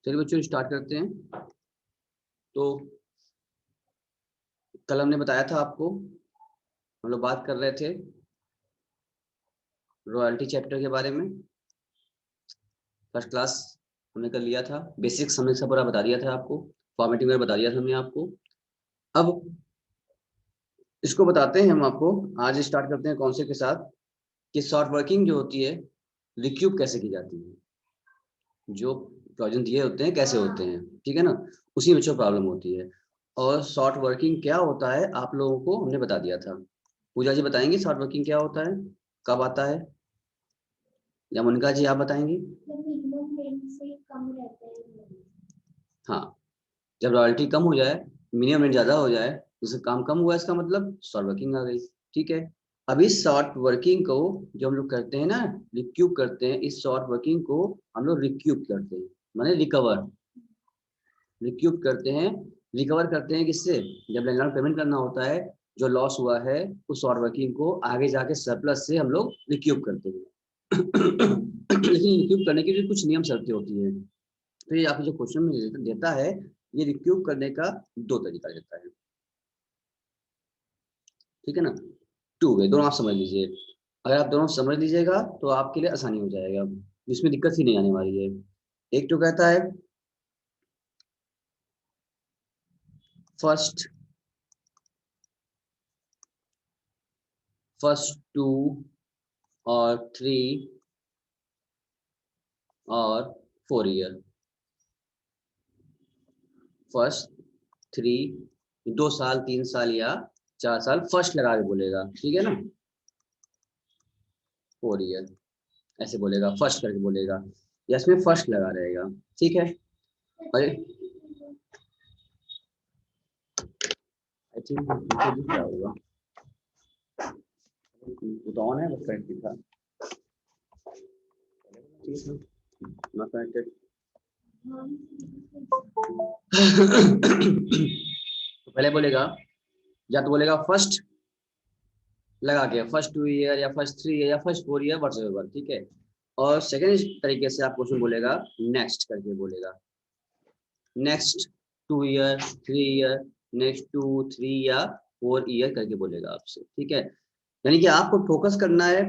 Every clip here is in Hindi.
चलिए बच्चों स्टार्ट करते हैं। तो कल हमने बताया था आपको, हम लोग बात कर रहे थे रॉयल्टी चैप्टर के बारे में। फर्स्ट क्लास हमने कर लिया था, बेसिक्स हमने सब पूरा बता दिया था आपको, फॉर्मेटिंग बता दिया था हमने आपको। अब इसको बताते हैं हम आपको। आज स्टार्ट करते हैं कौन से के साथ कि शॉर्ट वर्किंग जो होती है रिक्यूब कैसे की जाती है, जो प्रोविजन दिए होते हैं कैसे होते हैं, ठीक है ना। उसी में जो प्रॉब्लम होती है। और शॉर्ट वर्किंग क्या होता है आप लोगों को हमने बता दिया था। पूजा जी बताएंगे शॉर्ट वर्किंग क्या होता है, कब आता है, या मोनिका जी आप बताएंगी। हाँ, जब रॉयल्टी कम हो जाए, मिनिमम रेंट ज्यादा हो जाए, जैसे काम कम हुआ इसका मतलब शॉर्ट वर्किंग आ गई। ठीक है। अब इस शॉर्ट वर्किंग को जो हम लोग करते हैं ना, रिक्यूब करते हैं, इस शॉर्ट वर्किंग को हम लोग रिक्यूब करते हैं, माने रिकवर। रिक्यूब करते हैं, रिकवर करते हैं किससे, जब लैंडलॉर्ड पेमेंट करना होता है, जो लॉस हुआ है उस शॉर्ट वर्किंग को आगे जाके सरप्लस से हम लोग रिक्यूब करते हैं। लेकिन रिक्यूब करने की भी कुछ नियम शर्तें होती है। तो ये आपको जो क्वेश्चन में देता है, ये रिक्यूब करने का दो तरीका देता है, ठीक है ना। टू वे, दोनों आप समझ लीजिए। अगर आप दोनों समझ लीजिएगा तो आपके लिए आसानी हो जाएगा, इसमें दिक्कत ही नहीं आने वाली है। एक तो कहता है फर्स्ट फर्स्ट टू और थ्री और 4 ईयर। फर्स्ट थ्री, 2 साल 3 साल या 4 साल फर्स्ट लगा के बोलेगा, ठीक है ना। 4 ईयर ऐसे बोलेगा, फर्स्ट करके बोलेगा, या इसमें फर्स्ट लगा रहेगा, ठीक है। और आई थिंक क्या होगा, तो ऑन है बस कनेक्टेड था, नॉट कनेक्टेड। तो पहले बोलेगा, या तो बोलेगा फर्स्ट लगा के, फर्स्ट 2 ईयर या फर्स्ट 3 ईयर या फर्स्ट 4 ईयर व्हाटएवर, ठीक है। और सेकंड तरीके से आप क्वेश्चन बोलेगा, नेक्स्ट करके बोलेगा, नेक्स्ट 2 ईयर 3 ईयर, नेक्स्ट 2 3 या 4 ईयर करके बोलेगा आपसे, ठीक है। यानी कि आपको फोकस करना है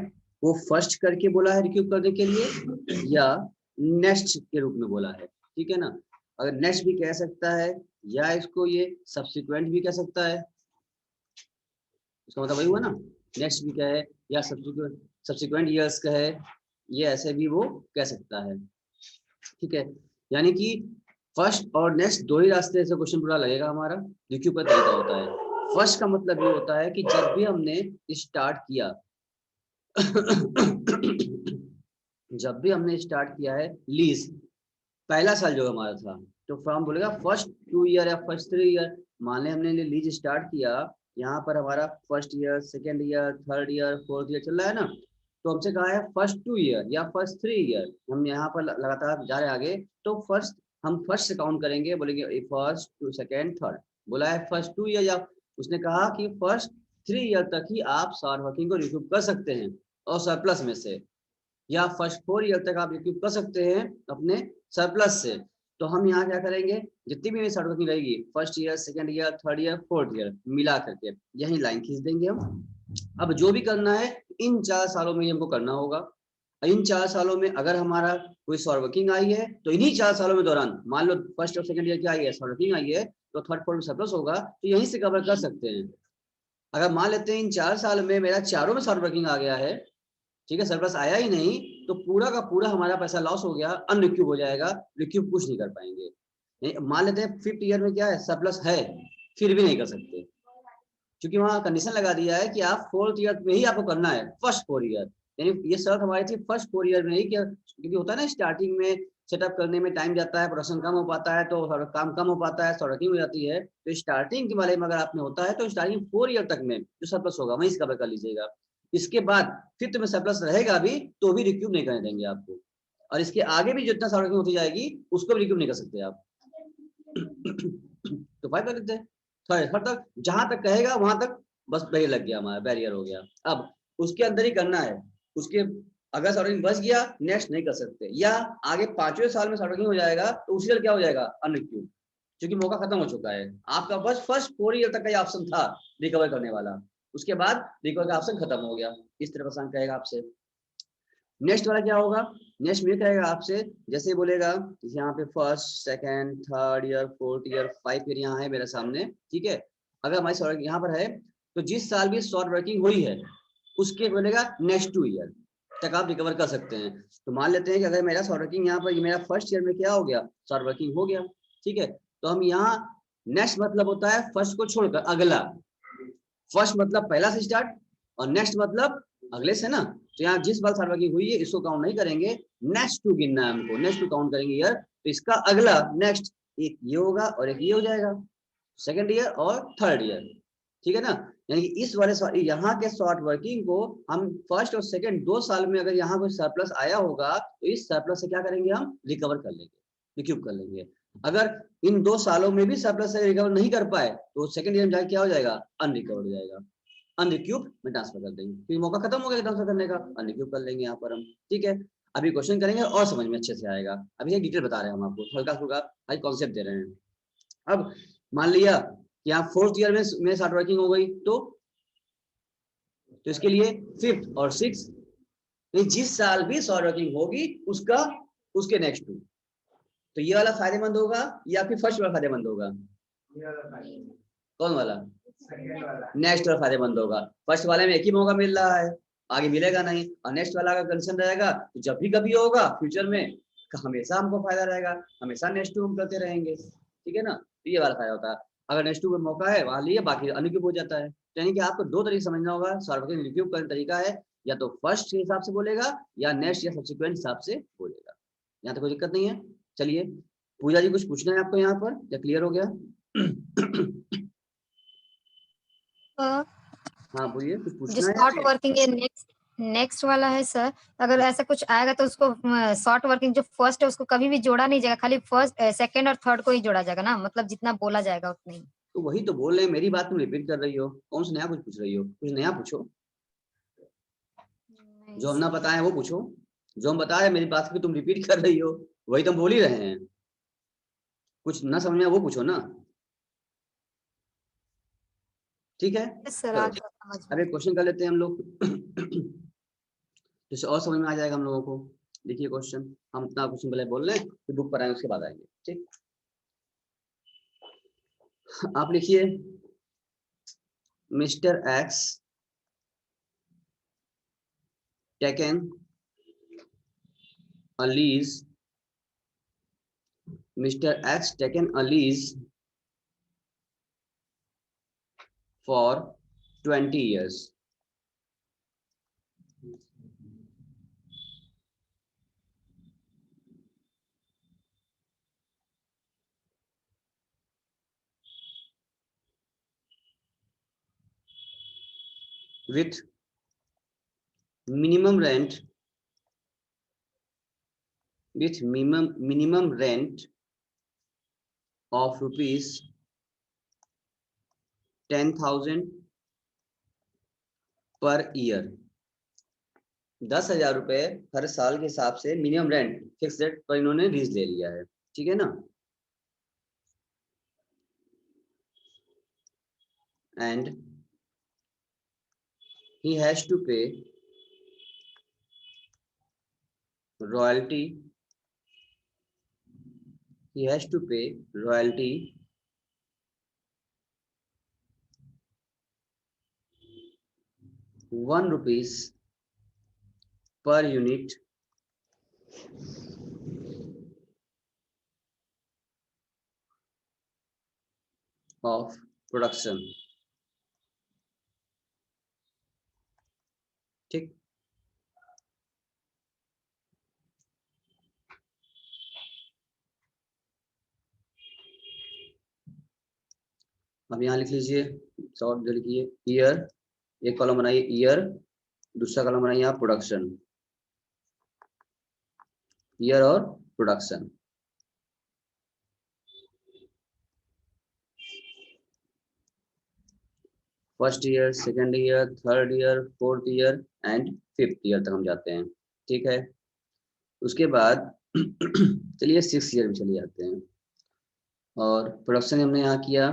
वो फर्स्ट करके बोला है रिक्यूब करने के लिए, या नेक्स्ट के रूप में बोला है, ठीक है ना। अगर नेक्स्ट भी कह सकता है, या इसको ये सब्सिक्वेंट भी कह सकता है, इसका मतलब वही हुआ ना, नेक्स्ट भी कहे या सब्सिक्वेंट ईयर्स कहे, ये ऐसे भी वो कह सकता है, ठीक है। यानी कि फर्स्ट और नेक्स्ट दो ही रास्ते से क्वेश्चन पूरा लगेगा हमारा। रिक्यूब का तरीका होता है, फर्स्ट का मतलब ये होता है कि जब भी हमने स्टार्ट किया जब भी हमने स्टार्ट किया है लीज, पहला साल जो हमारा था, तो फॉर्म बोलेगा फर्स्ट 2 ईयर या फर्स्ट 3 ईयर। मान लें हमने लीज स्टार्ट किया, यहाँ पर हमारा first year second year third year fourth year चल रहा है ना, तो हमसे कहा है फर्स्ट 2 ईयर या फर्स्ट 3 ईयर, हम यहाँ पर लगातार जा रहे हैं आगे। तो फर्स्ट हम फर्स्ट से काउंट करेंगे, बोलेंगे फर्स्ट टू सेकेंड थर्ड। बोला है फर्स्ट 2 ईयर, या उसने कहा कि फर्स्ट 3 ईयर तक ही आप शॉर्ट वर्किंग को रिक्यूब कर सकते हैं और सरप्लस में से, या फर्स्ट 4 ईयर तक आप रिक्यूब कर सकते हैं अपने सरप्लस से। तो हम यहाँ क्या करेंगे, जितनी भी शॉर्ट वर्किंग रहेगी first year second year third year fourth year मिला करके यही लाइन खींच देंगे हम। अब जो भी करना है इन 4 सालों में हमको करना होगा। इन 4 सालों में अगर हमारा कोई शॉर्ट वर्किंग आई है, तो इन्हीं 4 सालों में दौरान, मान लो फर्स्ट और सेकंड ईयर की आई है शॉर्ट वर्किंग आई है, तो थर्ड फोर्थ में सरप्लस होगा, तो यहीं से कवर कर सकते हैं। अगर मान लेते हैं इन 4 साल में मेरा चारों में शॉर्ट वर्किंग आ गया है, ठीक है, सरप्लस आया ही नहीं, तो पूरा का पूरा हमारा पैसा लॉस हो गया, अनरिक्यूब हो जाएगा, रिक्यूब कुछ नहीं कर पाएंगे। नहीं, मान लेते हैं फिफ्थ ईयर में क्या है सरप्लस है, फिर भी नहीं कर सकते, क्योंकि वहां कंडीशन लगा दिया है कि आप फोर्थ ईयर में ही आपको करना है, फर्स्ट 4 ईयर। यानी ये शर्त हमारी थी फर्स्ट 4 ईयर में ही, क्या क्योंकि होता है ना स्टार्टिंग में सेटअप करने में टाइम जाता है, प्रोडक्शन कम हो पाता है, तो काम कम हो पाता है, सॉर्टिंग हो जाती है। तो स्टार्टिंग के वाले में अगर आपने होता है, तो स्टार्टिंग 4 ईयर तक में जो सरप्लस होगा वहीं से कवर कर लीजिएगा। इसके बाद फिफ्थ में सरप्लस रहेगा भी तो भी रिक्यूब नहीं करने देंगे आपको, और इसके आगे भी जितना सॉर्टिंग होती जाएगी उसको भी रिक्यूब नहीं कर सकते आप। तो फाइव कर देते हैं, थर्ड तक जहां तक कहेगा वहां तक बस बैरियर लग गया, हमारा बैरियर हो गया। अब उसके अंदर ही करना है, उसके अगर शॉर्ट वर्किंग बच गया नेक्स्ट नहीं कर सकते, या आगे 5वें साल में शॉर्ट वर्किंग हो जाएगा तो उसी साल क्या हो जाएगा अनरिक्यूब, क्योंकि मौका खत्म हो चुका है आपका। बस फर्स्ट 4 ईयर तक का ये ऑप्शन था रिकवर करने वाला, उसके बाद रिकवर का ऑप्शन खत्म हो गया। इस तरह का कहेगा आपसे। नेक्स्ट वाला क्या होगा, नेक्स्ट में कहेगा आपसे, जैसे बोलेगा यहाँ पे first second third year fourth year 5 year यहाँ है मेरे सामने, ठीक है। अगर हमारी शॉर्ट यहाँ पर है तो जिस साल भी शॉर्ट वर्किंग हुई है उसके बोलेगा नेक्स्ट 2 ईयर तक आप रिकवर कर सकते हैं। तो मान लेते हैं कि अगर मेरा शॉर्ट वर्किंग यहाँ पर मेरा फर्स्ट ईयर में क्या हो गया, शॉर्ट वर्किंग हो गया, ठीक है। तो हम यहाँ नेक्स्ट मतलब होता है फर्स्ट को छोड़कर अगला, फर्स्ट मतलब पहला से स्टार्ट और नेक्स्ट मतलब अगले से ना। तो यहाँ जिस बार शॉर्ट वर्किंग हुई है इसको काउंट नहीं करेंगे, नेक्स्ट टू गिनना है हमको, नेक्स्ट टू काउंट करेंगे ईयर। तो इसका अगला नेक्स्ट एक ये होगा और एक ये हो जाएगा, सेकंड ईयर और थर्ड ईयर, ठीक है ना। यानी कि इस वाले यहाँ के शॉर्ट वर्किंग को हम फर्स्ट और सेकंड 2 साल में अगर यहाँ कोई सरप्लस आया होगा तो इस सरप्लस से क्या करेंगे, हम रिकवर कर लेंगे, रिक्यूब कर लेंगे। अगर इन 2 सालों में भी सरप्लस से रिकवर नहीं कर पाए तो सेकंड ईयर में जाके क्या हो जाएगा, अनरिकवर्ड हो जाएगा, अनरिक्यूब में ट्रांसफर कर देंगे। फिर मौका खत्म हो गया ट्रांसफर करने का, अनरिक्यूब कर लेंगे यहाँ पर हम, ठीक है। अभी क्वेश्चन करेंगे और समझ में अच्छे से आएगा। अभी एक डिटेल बता रहे हैं हम आपको, हल्का फुल्का भाई कॉन्सेप्ट दे रहे हैं। अब मान लिया यहाँ फोर्थ ईयर में शॉर्ट वर्किंग हो गई तो इसके लिए फिफ्थ और सिक्स, जिस साल भी शॉर्ट वर्किंग होगी उसका उसके नेक्स्ट टू, तो ये वाला फायदेमंद होगा या फिर फर्स्ट वाला फायदेमंद होगा, कौन वाला, नेक्स्ट वाला फायदेमंद होगा। फर्स्ट वाले में एक ही मौका मिल रहा है, आगे मिलेगा नहीं, और नेक्स्ट वाला का कंडीशन रहेगा तो जब भी कभी होगा फ्यूचर में हमेशा हमको फायदा रहेगा, हमेशा नेक्स्ट टू हम करते रहेंगे, ठीक है ना। तो ये वाला फायदा होता है। अगर नेक्स्ट टू में मौका है वहां लिए बाकी अनरिक्यूब हो जाता है। यानी कि आपको 2 तरीके समझना होगा, शॉर्ट वर्किंग रिक्यूब करने तरीका है, या तो फर्स्ट के हिसाब से बोलेगा या नेक्स्ट या सब्सिक्वेंट हिसाब से बोलेगा। यहाँ तो कोई दिक्कत नहीं है। चलिए पूजा जी कुछ पूछना है आपको यहाँ पर या क्लियर हो गया? हाँ बोलिए, कुछ जो पूछना है शॉर्ट आपको? वर्किंग है नेक्स्ट नेक्स्ट वाला है सर, अगर ऐसा कुछ आएगा तो उसको शॉर्ट वर्किंग जो फर्स्ट है उसको कभी भी जोड़ा नहीं जाएगा, खाली फर्स्ट सेकंड और थर्ड को ही जोड़ा जाएगा ना, मतलब जितना बोला जाएगा उतना ही। तो वही तो बोल रहे हैं, मेरी बात तुम रिपीट कर रही हो, कौन सा नया कुछ पूछ रही हो, कुछ नया पूछो, नहीं जो हम ना सर। बताए वो पूछो। जो हम बता रहे मेरी बात की तुम रिपीट कर रही हो, वही तो हम बोल ही रहे हैं, कुछ ना समझ में वो पूछो ना, ठीक है। सर चलो आ गया समझ अब में। एक क्वेश्चन कर लेते हैं हम लोग, जिससे और समझ में आ जाएगा हम लोगों को। देखिए क्वेश्चन, हम अपना क्वेश्चन पहले बोल लें फिर बुक पर आए उसके बाद आएंगे, ठीक। आप लिखिए, mister x taken a lease, Mr. X taken a lease for 20 years. With minimum rent, with minimum rent of rupees 10,000 per year, 10,000 रुपए हर साल के हिसाब से मिनिमम रेंट फिक्स रेट पर इन्होंने लीज ले लिया है, ठीक है ना। And he has to pay royalty, he has to pay royalty ₹1 per unit of production, ठीक। अब यहाँ लिख लीजिए, शॉर्ट जो लिखिए ईयर, एक कॉलम बनाइए ईयर, दूसरा कॉलम बनाइए आप प्रोडक्शन, ईयर और production. First year, second year, third year, fourth year and fifth year तक हम जाते हैं, ठीक है। उसके बाद चलिए 6 ईयर में चले जाते हैं, और प्रोडक्शन हमने यहाँ किया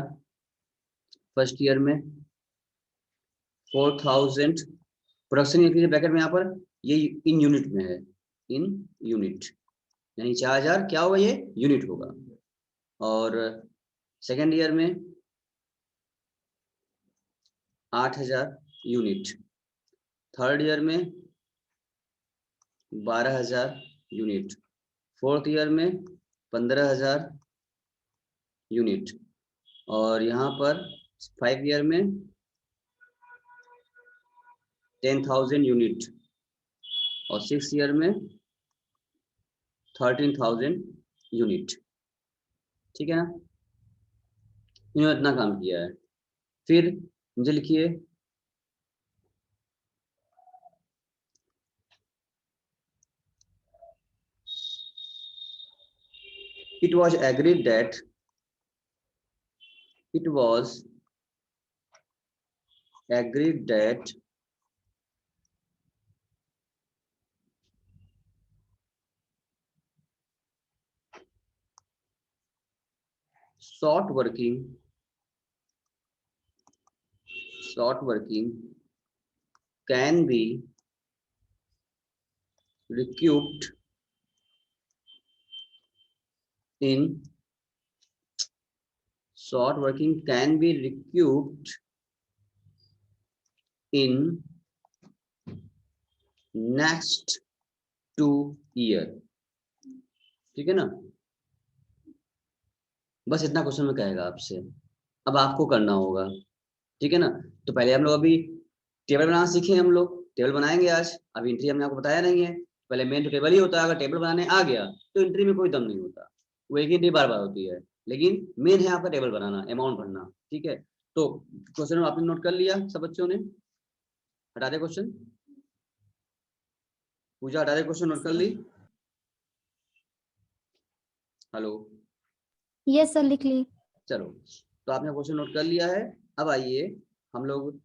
फर्स्ट ईयर में 4000 प्रोडक्शन यूनिट ब्रैकेट में यहाँ पर ये इन यूनिट में है, इन यूनिट, यानी 4000 क्या होगा, ये यूनिट होगा। और सेकेंड ईयर में 8000 यूनिट, थर्ड ईयर में 12000 यूनिट, फोर्थ ईयर में 15000 यूनिट, और यहाँ पर 5 ईयर में 10,000 यूनिट, और 6 ईयर में 13,000 यूनिट। ठीक है ना, इन्होंने इतना काम किया है। फिर मुझे लिखिए it was agreed that short working can be recouped in next 2 year। ठीक है ना, बस इतना क्वेश्चन में कहेगा आपसे, अब आपको करना होगा। ठीक है ना, तो पहले हम लोग अभी टेबल बनाना सीखे, हम लोग टेबल बनाएंगे आज। अभी एंट्री हमने आपको बताया नहीं है, पहले मेन तो टेबल ही होता है। अगर टेबल बनाने आ गया तो एंट्री में कोई दम नहीं होता, वो एक ही एंट्री बार बार होती है, लेकिन मेन है आपका टेबल बनाना, अमाउंट भरना। ठीक है, तो क्वेश्चन आपने नोट कर लिया सब बच्चों ने? हटा दे क्वेश्चन, पूजा हटा दे क्वेश्चन, नोट कर ली? हेलो, यस सर, लिख ली। चलो, तो आपने क्वेश्चन नोट कर लिया है। अब आइए हम लोग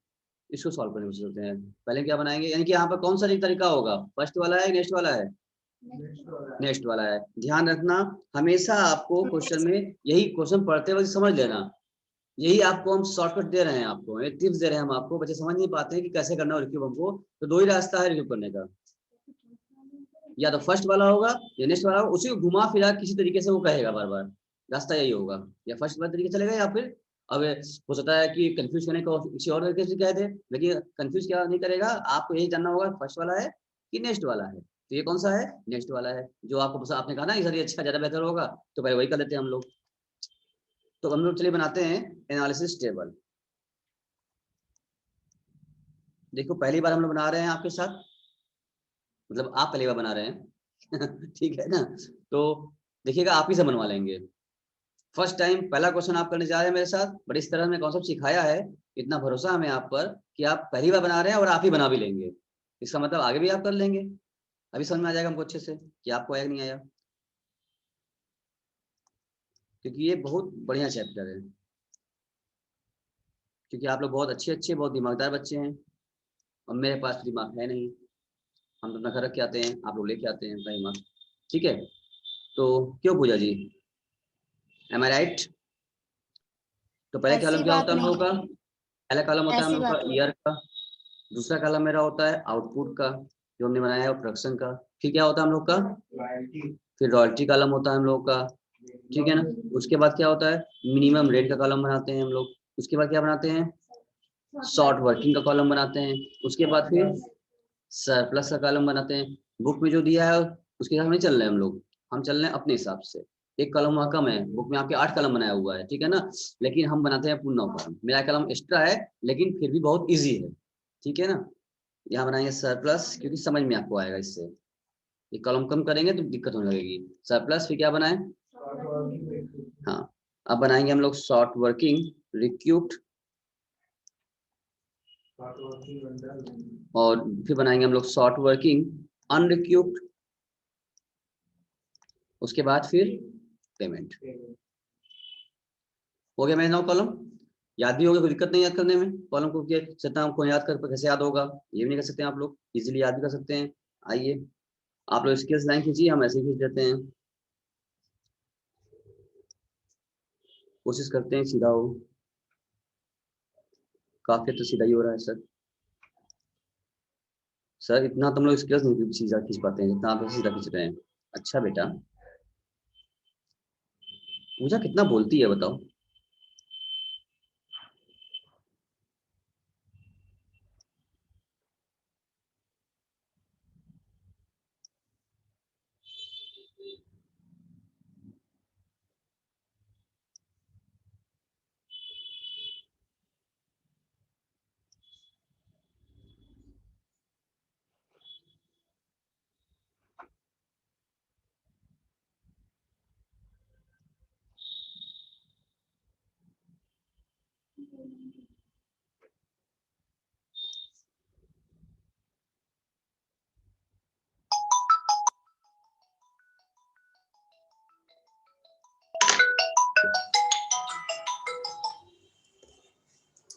इसको सॉल्व करने में चलते हैं। पहले क्या बनाएंगे, यानी कि यहाँ पर कौन सा तरीका होगा, फर्स्ट वाला है नेक्स्ट वाला है? नेक्स्ट वाला है। ध्यान रखना, हमेशा आपको क्वेश्चन में यही क्वेश्चन पढ़ते वक्त समझ लेना, यही आपको हम शॉर्टकट दे रहे हैं, आपको एक टिप्स दे रहे हैं हम आपको। बच्चे समझ नहीं पाते हैं कि कैसे करना है रिक्यूब हमको, तो दो ही रास्ता है रिक्यूब करने का, या तो फर्स्ट वाला होगा या नेक्स्ट वाला होगा, उसी को घुमा फिरा किसी तरीके से वो कहेगा बार बार, रास्ता यही होगा, या फर्स्ट वाला तरीके चलेगा, या फिर अब हो सकता है कि कंफ्यूज करने को किसी और तरीके से कह दे, लेकिन कंफ्यूज क्या नहीं करेगा, आपको यही जानना होगा फर्स्ट वाला है कि नेक्स्ट वाला है। तो ये कौन सा है, नेक्स्ट वाला है, जो आपको बस आपने कहा ना कि सर ये अच्छा ज्यादा बेहतर होगा, तो पहले वही कर लेते हैं हम लोग। तो हम लोग चलिए बनाते हैं एनालिसिस टेबल। देखो पहली बार हम लोग बना रहे हैं आपके साथ, मतलब आप पहली बार बना रहे हैं ठीक है ना, तो देखिएगा आप ही से बनवा लेंगे। फर्स्ट टाइम पहला क्वेश्चन आप करने जा रहे हैं मेरे साथ, बट इस तरह हमने कॉन्सेप्ट सिखाया है, इतना भरोसा हमें आप पर कि आप पहली बार बना रहे हैं और आप ही बना भी लेंगे, इसका मतलब आगे भी आप कर लेंगे। अभी समझ में आ जाएगा हमको अच्छे से कि आपको आया कि नहीं आया, क्योंकि ये बहुत बढ़िया चैप्टर है, क्योंकि आप लोग बहुत अच्छे बहुत दिमागदार बच्चे हैं, और मेरे पास दिमाग है नहीं, हम तो अपना घर रख के आते हैं, आप लोग लेके आते हैं अपना दिमाग। ठीक है, तो क्यों पूजा जी, एम आई राइट? तो पहले कॉलम ऐसी क्या बात होता है हम लोग नहीं, का, पहला कॉलम होता है हम ऐसी लोग का बात नहीं। ईयर का, दूसरा कॉलम मेरा होता है आउटपुट का जो हमने बनाया है प्रोडक्शन का, फिर क्या होता है हम लोग का, फिर रॉयल्टी कॉलम होता है हम लोग का। ठीक है ना, उसके बाद क्या होता है, मिनिमम रेट का कॉलम बनाते हैं हम लोग, उसके बाद क्या बनाते हैं, शॉर्ट वर्किंग का कॉलम बनाते हैं, उसके बाद फिर सरप्लस का कॉलम बनाते हैं। बुक में जो दिया है उसके हिसाब से नहीं चल रहे हैं हम लोग, हम चल रहे हैं अपने हिसाब से। एक कॉलम वहाँ कम है, बुक में आपके 8 कॉलम बनाया हुआ है, ठीक है ना, लेकिन हम बनाते हैं पूर्ण 9 कॉलम, मेरा कॉलम एक्स्ट्रा है लेकिन फिर भी बहुत ईजी है। ठीक है ना, यहाँ बनाएंगे सरप्लस, क्योंकि समझ में आपको आएगा इससे, ये कॉलम कम करेंगे तो दिक्कत होने लगेगी। सरप्लस फिर क्या बनाए, हाँ, अब बनाएंगे हम लोग शॉर्ट वर्किंग रिक्यूट, और फिर बनाएंगे हम लोग शॉर्ट वर्किंग अनरिक्यूट, उसके बाद फिर पेमेंट। हो गया मेरे 9 कॉलम, याद भी हो गया, कोई दिक्कत नहीं याद करने में कॉलम को, सत्ता को याद कर कैसे याद होगा, ये भी नहीं कर सकते हैं आप लोग, इजीली याद भी कर सकते हैं। आइए आप लोग स्केल्स लाइन खींचिए, हम ऐसे ही खींच देते हैं, कोशिश करते हैं सीधा हो। काफी तो सीधा ही हो रहा है सर। सर इतना तुम लोग स्केल्स नहीं सीधा खींच पाते हैं जितना आप सीधा खींच रहे हैं। अच्छा बेटा, पूजा कितना बोलती है बताओ।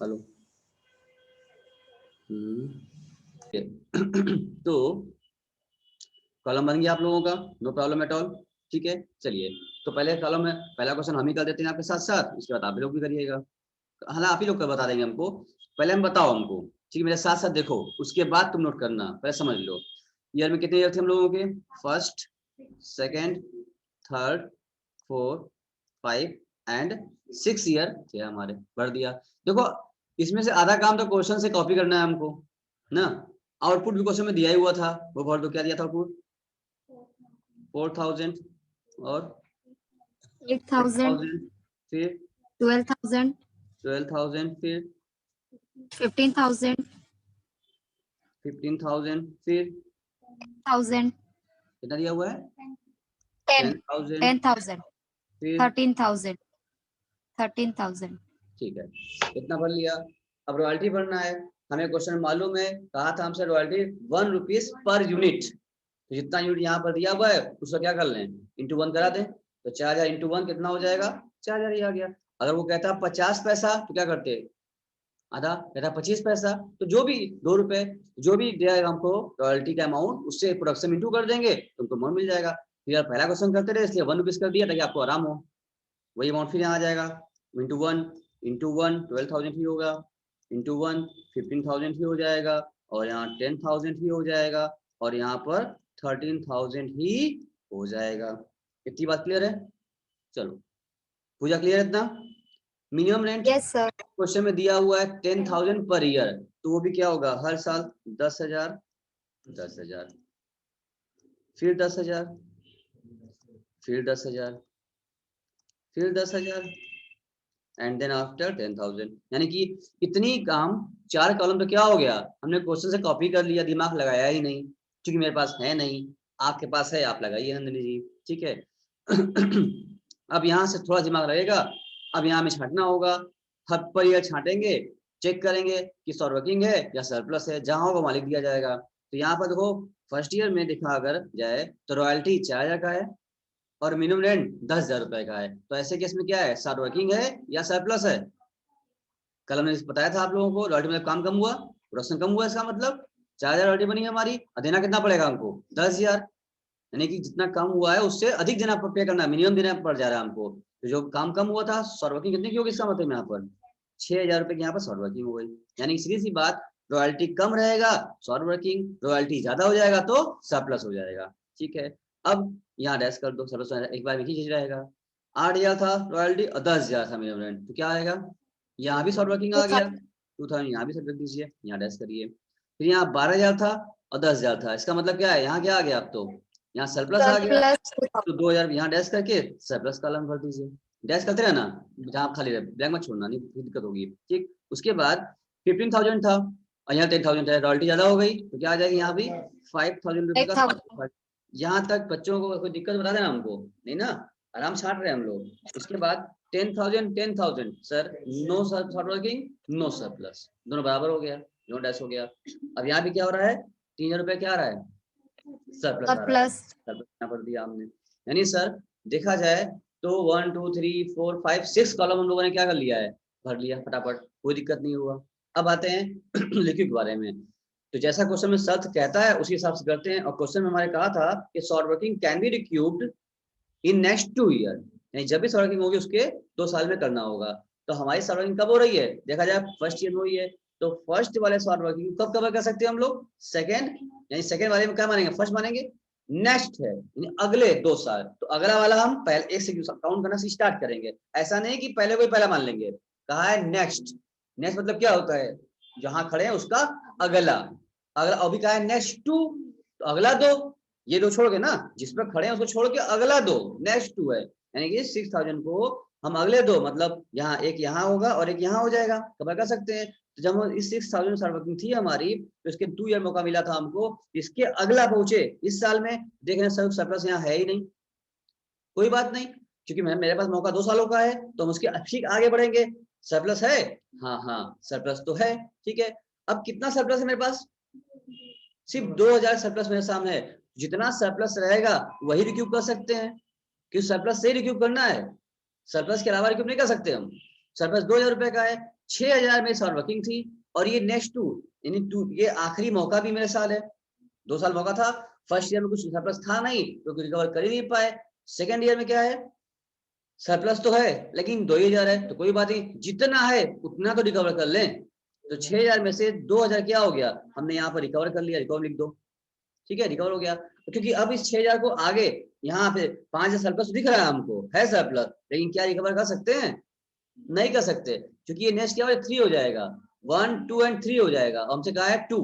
हेलो। तो कॉलम बन गया आप लोगों का, नो प्रॉब्लम एट ऑल। ठीक है, चलिए तो पहले कॉलम में पहला क्वेश्चन हम ही कर देते हैं आपके साथ साथ, उसके बाद आप लोग भी करिएगा। हाँ आप ही लोग कर बता देंगे हमको, पहले हम बताओ हमको, ठीक है, मेरे साथ साथ देखो, उसके बाद तुम नोट करना, पहले समझ लो। ईयर में कितने ईयर थे हम लोगों के? First, second, third, four, 5 and 6 year थे हमारे, भर दिया। देखो इसमें से आधा काम तो क्वेश्चन से कॉपी करना है हमको ना, आउटपुट भी क्वेश्चन में दिया ही हुआ था, वो भर दो। क्या दिया था आउटपुट? 4000 और 8000, 8000, फिर 12000, 12000, फिर 15000, 15000, फिर 1000, कितना दिया हुआ है? 10, 10000, 10000, फिर 13000, 13000। ठीक है, इतना भर लिया। अब रॉयल्टी भरना है, हमें क्वेश्चन मालूम है, कहा था हमसे रॉयल्टी 1 रुपीज पर यूनिट, तो जितना यूनिट यहाँ पर दिया हुआ है उसका क्या कर लें, इंटू 1 करा दें, तो 4000 इंटू 1 कितना हो जाएगा? 4000 ही आ गया। अगर वो कहता 50 पैसा तो क्या करते, आधा, कहता 25 पैसा, तो जो भी 2 रुपए जो भी दिया हमको रॉयल्टी का अमाउंट, उससे प्रोडक्शन इंटू कर देंगे, तुमको अमाउंट मिल जाएगा। फिर यार पहला क्वेश्चन करते रहे इसलिए 1 रुपीज कर दिया ताकि आपको आराम हो। वही अमाउंट फिर यहाँ आ जाएगा, इंटू 1, इंटू 1 12,000 ही होगा, इंटू 1 15,000 ही हो जाएगा, और यहाँ 10,000 ही हो जाएगा, और यहाँ पर 13,000 ही हो जाएगा। इतनी बात क्लियर है? चलो पूजा, क्लियर है इतना? Minimum rent yes sir. Question में दिया हुआ है 10,000 पर ईयर, तो वो भी क्या होगा, हर साल 10,000, 10,000, फिर 10,000, फिर 10,000, फिर 10,000, एंड देन आफ्टर 10,000। यानी कि इतनी काम 4 कॉलम तो क्या हो गया, हमने क्वेश्चन से कॉपी कर लिया, दिमाग लगाया ही नहीं, क्योंकि मेरे पास है नहीं, आपके पास है, आप लगाइए नंदिनी जी। ठीक है। अब यहाँ से थोड़ा दिमाग लगेगा, अब यहाँ में छांटना होगा, हर पर ईयर छांटेंगे, चेक करेंगे कि सॉर वर्किंग है या सरप्लस है, जहां होगा मालिक दिया जाएगा। तो यहाँ पर देखो फर्स्ट ईयर में देखा अगर जाए तो रॉयल्टी 4,000 का है, और मिनिमम रेंट 10,000 रुपए का है, तो ऐसे केस में क्या है, सॉर वर्किंग है या सरप्लस है? कल हमने बताया था आप लोगों को, रॉयल्टी में काम कम हुआ, प्रोडक्शन कम हुआ, इसका मतलब 4,000 रॉयल्टी बनी हमारी, और देना कितना पड़ेगा हमको? 10,000। यानी कि जितना कम हुआ है उससे अधिक देना पे करना, मिनिमम देना पड़ जा रहा है हमको। तो जो काम कम हुआ था, शॉर्ट वर्किंग कितनी की होगी इसका मतलब यहाँ पर 6,000 रुपए की यहाँ पर शॉर्ट वर्किंग हो गई। यानी सीधी सी बात, रॉयल्टी कम रहेगा शॉर्ट वर्किंग, रॉयल्टी ज्यादा हो जाएगा तो सरप्लस हो जाएगा। ठीक है, अब यहाँ डैश कर दो, सरप्लस एक बार में ही चीज रहेगा। 8,000 था रॉयल्टी और 10,000 था मिनिमम रेंट, तो क्या आएगा, यहाँ भी शॉर्ट वर्किंग आ गया, 2,000 यहाँ भी सब रख दीजिए, यहाँ डैश करिए। फिर यहाँ 12,000 था और 10,000 था, इसका मतलब क्या है, यहाँ क्या आ गया, अब तो यहाँ सरप्लस आ गया, सरप्लस तो 2,000 यहाँ डैश करके सरप्लस कॉलम भर दीजिए। डैश करते रहना, जहाँ खाली रहे ब्लैंक मत छोड़ना, नहीं फिर दिक्कत होगी। ठीक, उसके बाद 15,000 था और यहाँ 10,000 है, रॉयल्टी ज्यादा हो गई, तो क्या आ जाएगी यहाँ भी 5,000 रुपए का। 5000। यहाँ तक बच्चों को कोई दिक्कत बता देना हमको, नहीं ना, आराम छाट रहे हैं हम लोग। उसके बाद 10,000 10,000 sir, no short working, no surplus, दोनों बराबर हो गया, नो डैश हो गया। अब यहाँ भी क्या हो रहा है, 3,000 रुपए क्या आ रहा है, सरप्लस आ रहा है, सरप्लस सरप्लस यहाँ पर दिया हमने। यानी सर देखा जाए तो 1 2 3 4 5 6 कॉलम हम लोगों ने क्या कर लिया है, भर लिया फटाफट, कोई दिक्कत नहीं हुआ। अब आते हैं लिक्विड के बारे में। तो जैसा क्वेश्चन में शर्त कहता है उसी हिसाब से करते हैं। और क्वेश्चन में हमारे कहा था कि short working can be रिक्यूब्ड in next 2 year, यानी जब भी शॉर्ट वर्किंग होगी उसके 2 साल में करना होगा। तो हमारी शॉर्ट वर्किंग कब हो रही है, देखा जाए फर्स्ट ईयर में हुई है, तो फर्स्ट वाले शॉर्ट वर्किंग कब कवर कर सकते हैं हम लोग, सेकंड, यानी सेकंड वाले में क्या मानेंगे, फर्स्ट मानेंगे, नेक्स्ट है यानी अगले 2 साल। तो अगला वाला हम पहले एक से काउंट करना से स्टार्ट करेंगे, ऐसा नहीं कि पहले कोई पहला मान लेंगे। कहा है नेक्स्ट, नेक्स्ट मतलब क्या होता है, जहां खड़े हैं उसका अगला, अगला अभी कहा है नेक्स्ट 2, तो अगला 2, ये 2 छोड़ के ना, जिस पर खड़े हैं उसको छोड़ के अगला 2, नेक्स्ट 2 है, यानी कि 6000 को हम अगले 2 मतलब यहाँ एक यहाँ होगा और एक यहाँ हो जाएगा, कवर कर सकते हैं। तो जब हम इस 6000 शॉर्ट वर्किंग थी हमारी, तो इसके 2 ईयर मौका मिला था हमको, इसके अगला पहुंचे इस साल में, देख रहे हैं सरप्लस यहाँ है ही नहीं, कोई बात नहीं, क्योंकि मेरे पास मौका 2 सालों का है, तो हम उसके ठीक आगे बढ़ेंगे। सरप्लस है, हाँ हाँ सरप्लस तो है, ठीक है। अब कितना सरप्लस है मेरे पास, सिर्फ 2000 सरप्लस मेरे सामने है। जितना सरप्लस रहेगा वही रिक्यूब कर सकते हैं, क्योंकि सरप्लस से रिक्यूब करना है, सरप्लस के अलावा रिक्यूब नहीं कर सकते हम। सरप्लस 2000 रुपए का है, 6000 में शॉर्ट वर्किंग थी, और ये नेक्स्ट 2 यानी 2 ये आखिरी मौका भी मेरे साल है, 2 साल मौका था। फर्स्ट ईयर में कुछ सरप्लस था नहीं तो रिकवर कर ही नहीं पाए। सेकंड ईयर में क्या है, सरप्लस तो है लेकिन 2000 है, तो कोई बात नहीं, जितना है उतना तो रिकवर कर लें। तो 6000 में से 2000 क्या हो गया, हमने यहाँ पर रिकवर कर लिया, रिकवर लिख दो, ठीक है, रिकवर हो गया। क्योंकि अब इस 6000 को आगे यहाँ पे 5000 सरप्लस दिख रहा है हमको, है सरप्लस, लेकिन क्या रिकवर कर सकते हैं, नहीं कर सकते, क्योंकि ये नेक्स्ट क्या हो 3 हो जाएगा, 1 2 एंड 3 हो जाएगा, हमसे कहा है 2,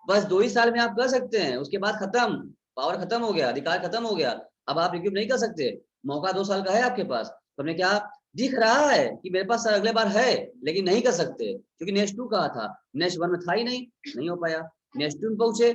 बस 2 ही साल में आप कर सकते हैं, उसके बाद खत्म, पावर खत्म हो गया, अधिकार खत्म हो गया, अब आप रिक्यूब नहीं कर सकते। मौका 2 साल का है आपके पास, तो हमने क्या दिख रहा है कि मेरे पास सर अगले बार है, लेकिन नहीं कर सकते, क्योंकि नेक्स्ट 2 कहा था, नेक्स्ट 1 में था ही नहीं हो पाया, नेक्स्ट 2 में पहुंचे,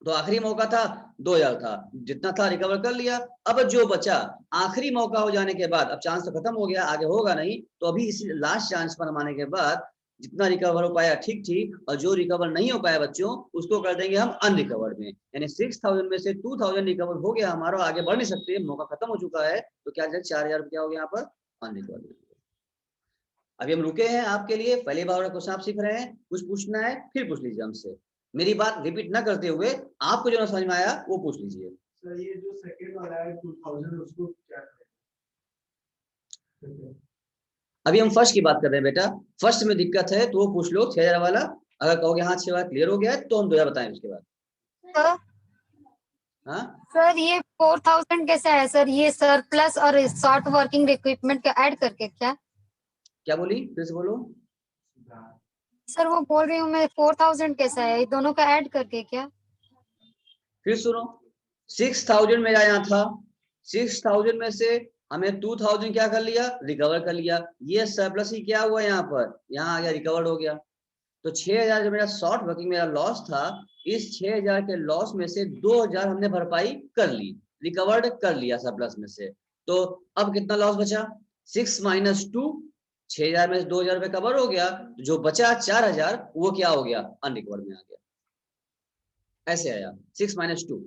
तो आखिरी मौका था 2000 था, जितना था रिकवर कर लिया। अब जो बचा आखिरी मौका हो जाने के बाद, अब चांस तो खत्म हो गया, आगे होगा नहीं, तो अभी इसी लास्ट चांस पर हम आने के बाद जितना रिकवर हो पाया ठीक ठीक, और जो रिकवर नहीं हो पाया बच्चों उसको कर देंगे हम अनरिकवर्ड में, यानी 6000 में से 2000 रिकवर हो गया हमारा, आगे बढ़ नहीं सकते, मौका खत्म हो चुका है, तो क्या 4000 क्या हो गया यहाँ पर अनरिकवर्ड। अभी हम रुके हैं आपके लिए, पहली बार क्वेश्चन आप सीख रहे हैं, कुछ पूछना है फिर पूछ लीजिए हमसे, मेरी बात रिपीट ना करते हुए आपको जो ना समझ में आया वो पूछ लीजिए। सर ये जो सेकंड वाला है 2000 उसको क्या करें? अभी हम फर्स्ट की बात कर रहे हैं बेटा, फर्स्ट में दिक्कत है तो वो पूछ लो 6000 वाला, अगर कहोगे हाँ 6000 क्लियर हो गया है तो हम 2000 बताएं उसके बाद। सर हाँ सर ये 4000 कैसा है सर, ये सरप्लस और शॉर्ट वर्किंग इक्विपमेंट का ऐड करके क्या, क्या बोली फिर से बोलो। सर वो बोल रही हूँ मैं 4000 कैसा है, ये दोनों का ऐड करके क्या, फिर सुनो, 6000 मेरा यहाँ था, 6000 में से हमें 2000 क्या कर लिया, रिकवर कर लिया, ये सरप्लस ही क्या हुआ यहाँ पर, यहाँ आ गया रिकवर्ड हो गया। तो 6000 जो मेरा शॉर्ट वर्किंग मेरा लॉस था, इस 6000 के लॉस में से 2000 हमने भरपाई कर ली, रिकवर्ड कर लिया सरप्लस में से। तो अब कितना लॉस बचा, 6 माइनस 2, 6000 में से 2000 रुपए कवर हो गया, तो जो बचा 4000 वो क्या हो गया, अनरिकवर्ड में आ गया, ऐसे आया 6 माइनस 2।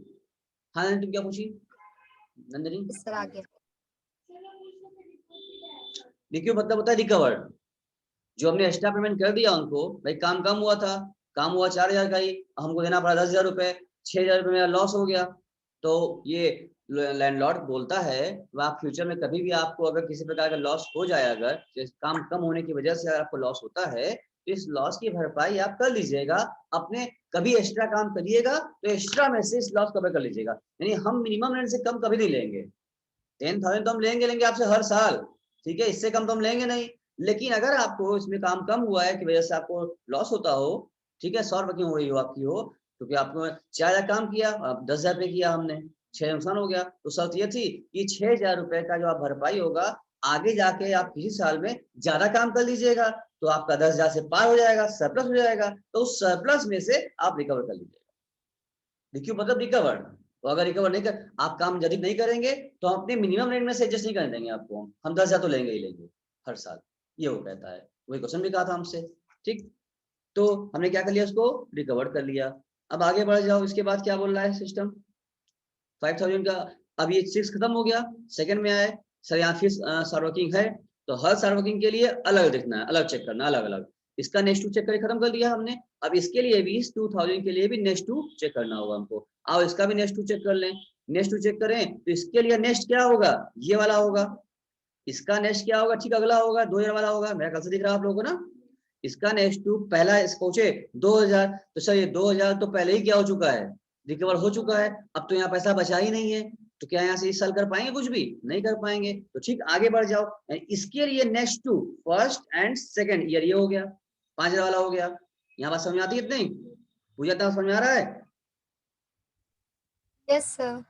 हाँ तुम क्या पूछी नंदनी, सर आ गया। देखियो मतलब होता है रिकवर्ड, जो हमने एक्स्ट्रा पेमेंट कर दिया उनको, भाई काम कम हुआ था, काम हुआ 4000 का ही, हमको देना पड़ा 10,000 रुपए, 6000 रुपए मेरा लॉस हो गया। तो ये लैंडलॉर्ड बोलता है आप फ्यूचर में कभी भी आपको अगर किसी प्रकार का लॉस हो जाए, अगर काम कम होने की वजह से अगर आपको लॉस होता है, तो इस लॉस की भरपाई आप कर लीजिएगा, अपने कभी एक्स्ट्रा काम करिएगा तो एक्स्ट्रा में से इस लॉस कवर कर लीजिएगा, यानी हम मिनिमम रेंट से कम कभी नहीं लेंगे, 10,000 तो हम लेंगे आपसे हर साल, ठीक है, इससे कम तो हम लेंगे नहीं। लेकिन अगर आपको इसमें काम कम हुआ है कि वजह से आपको लॉस होता हो, ठीक है, शॉर्ट वर्किंग हो रही हो आपकी हो, क्योंकि आपको 4000 काम किया, अब 10,000 रुपये किया हमने, 6 नुकसान हो गया, तो शर्त ये थी कि 6000 रुपए का जो आप भरपाई होगा, आगे जाके आप किसी साल में ज्यादा काम कर लीजिएगा, तो आपका 10,000 से पार हो जाएगा, सरप्लस हो जाएगा, तो उस सरप्लस में से आप रिकवर कर लीजिएगा। देखिए मतलब रिकवर, तो अगर रिकवर नहीं कर आप काम जल्दी नहीं करेंगे तो हम अपने मिनिमम रेंट में से एडजस्ट नहीं करने देंगे आपको, हम 10,000 तो लेंगे ही लेंगे हर साल, ये वो कहता है, वही क्वेश्चन भी कहा था हमसे, ठीक। तो हमने क्या कर लिया, उसको रिकवर कर लिया। अब आगे बढ़ जाओ, इसके बाद क्या बोल रहा है सिस्टम, 5000 का, अब ये 6 खत्म हो गया, सेकंड में आए सर यहाँ फिर शॉर्ट वर्किंग है, तो हर शॉर्ट वर्किंग के लिए अलग देखना है, अलग चेक करना, अलग अलग, इसका नेक्स्ट 2 चेक करके खत्म कर लिया हमने। अब इसके लिए भी इस 2000 के लिए भी नेक्स्ट टू चेक करना होगा हमको। आओ इसका भी नेक्स्ट टू चेक कर लें। नेक्स्ट टू चेक करें तो इसके लिए नेक्स्ट क्या होगा, ये वाला होगा। इसका नेक्स्ट क्या होगा, ठीक अगला होगा, 2000 वाला होगा। मेरा कल से दिख रहा है आप लोगों को ना। इसका नेक्स्ट टू पहला इस पहुंचे 2000, तो सर ये 2000 तो पहले ही क्या हो चुका है, रिकवर हो चुका है। अब तो यहाँ पैसा बचा ही नहीं है, तो क्या यहाँ से इस साल कर पाएंगे, कुछ भी नहीं कर पाएंगे। तो ठीक आगे बढ़ जाओ, इसके लिए next two first and second year ये हो गया, 5000 वाला हो गया। यहाँ बात समझ में आती है इतनी, पूजा तक समझ में आ रहा है? Yes sir.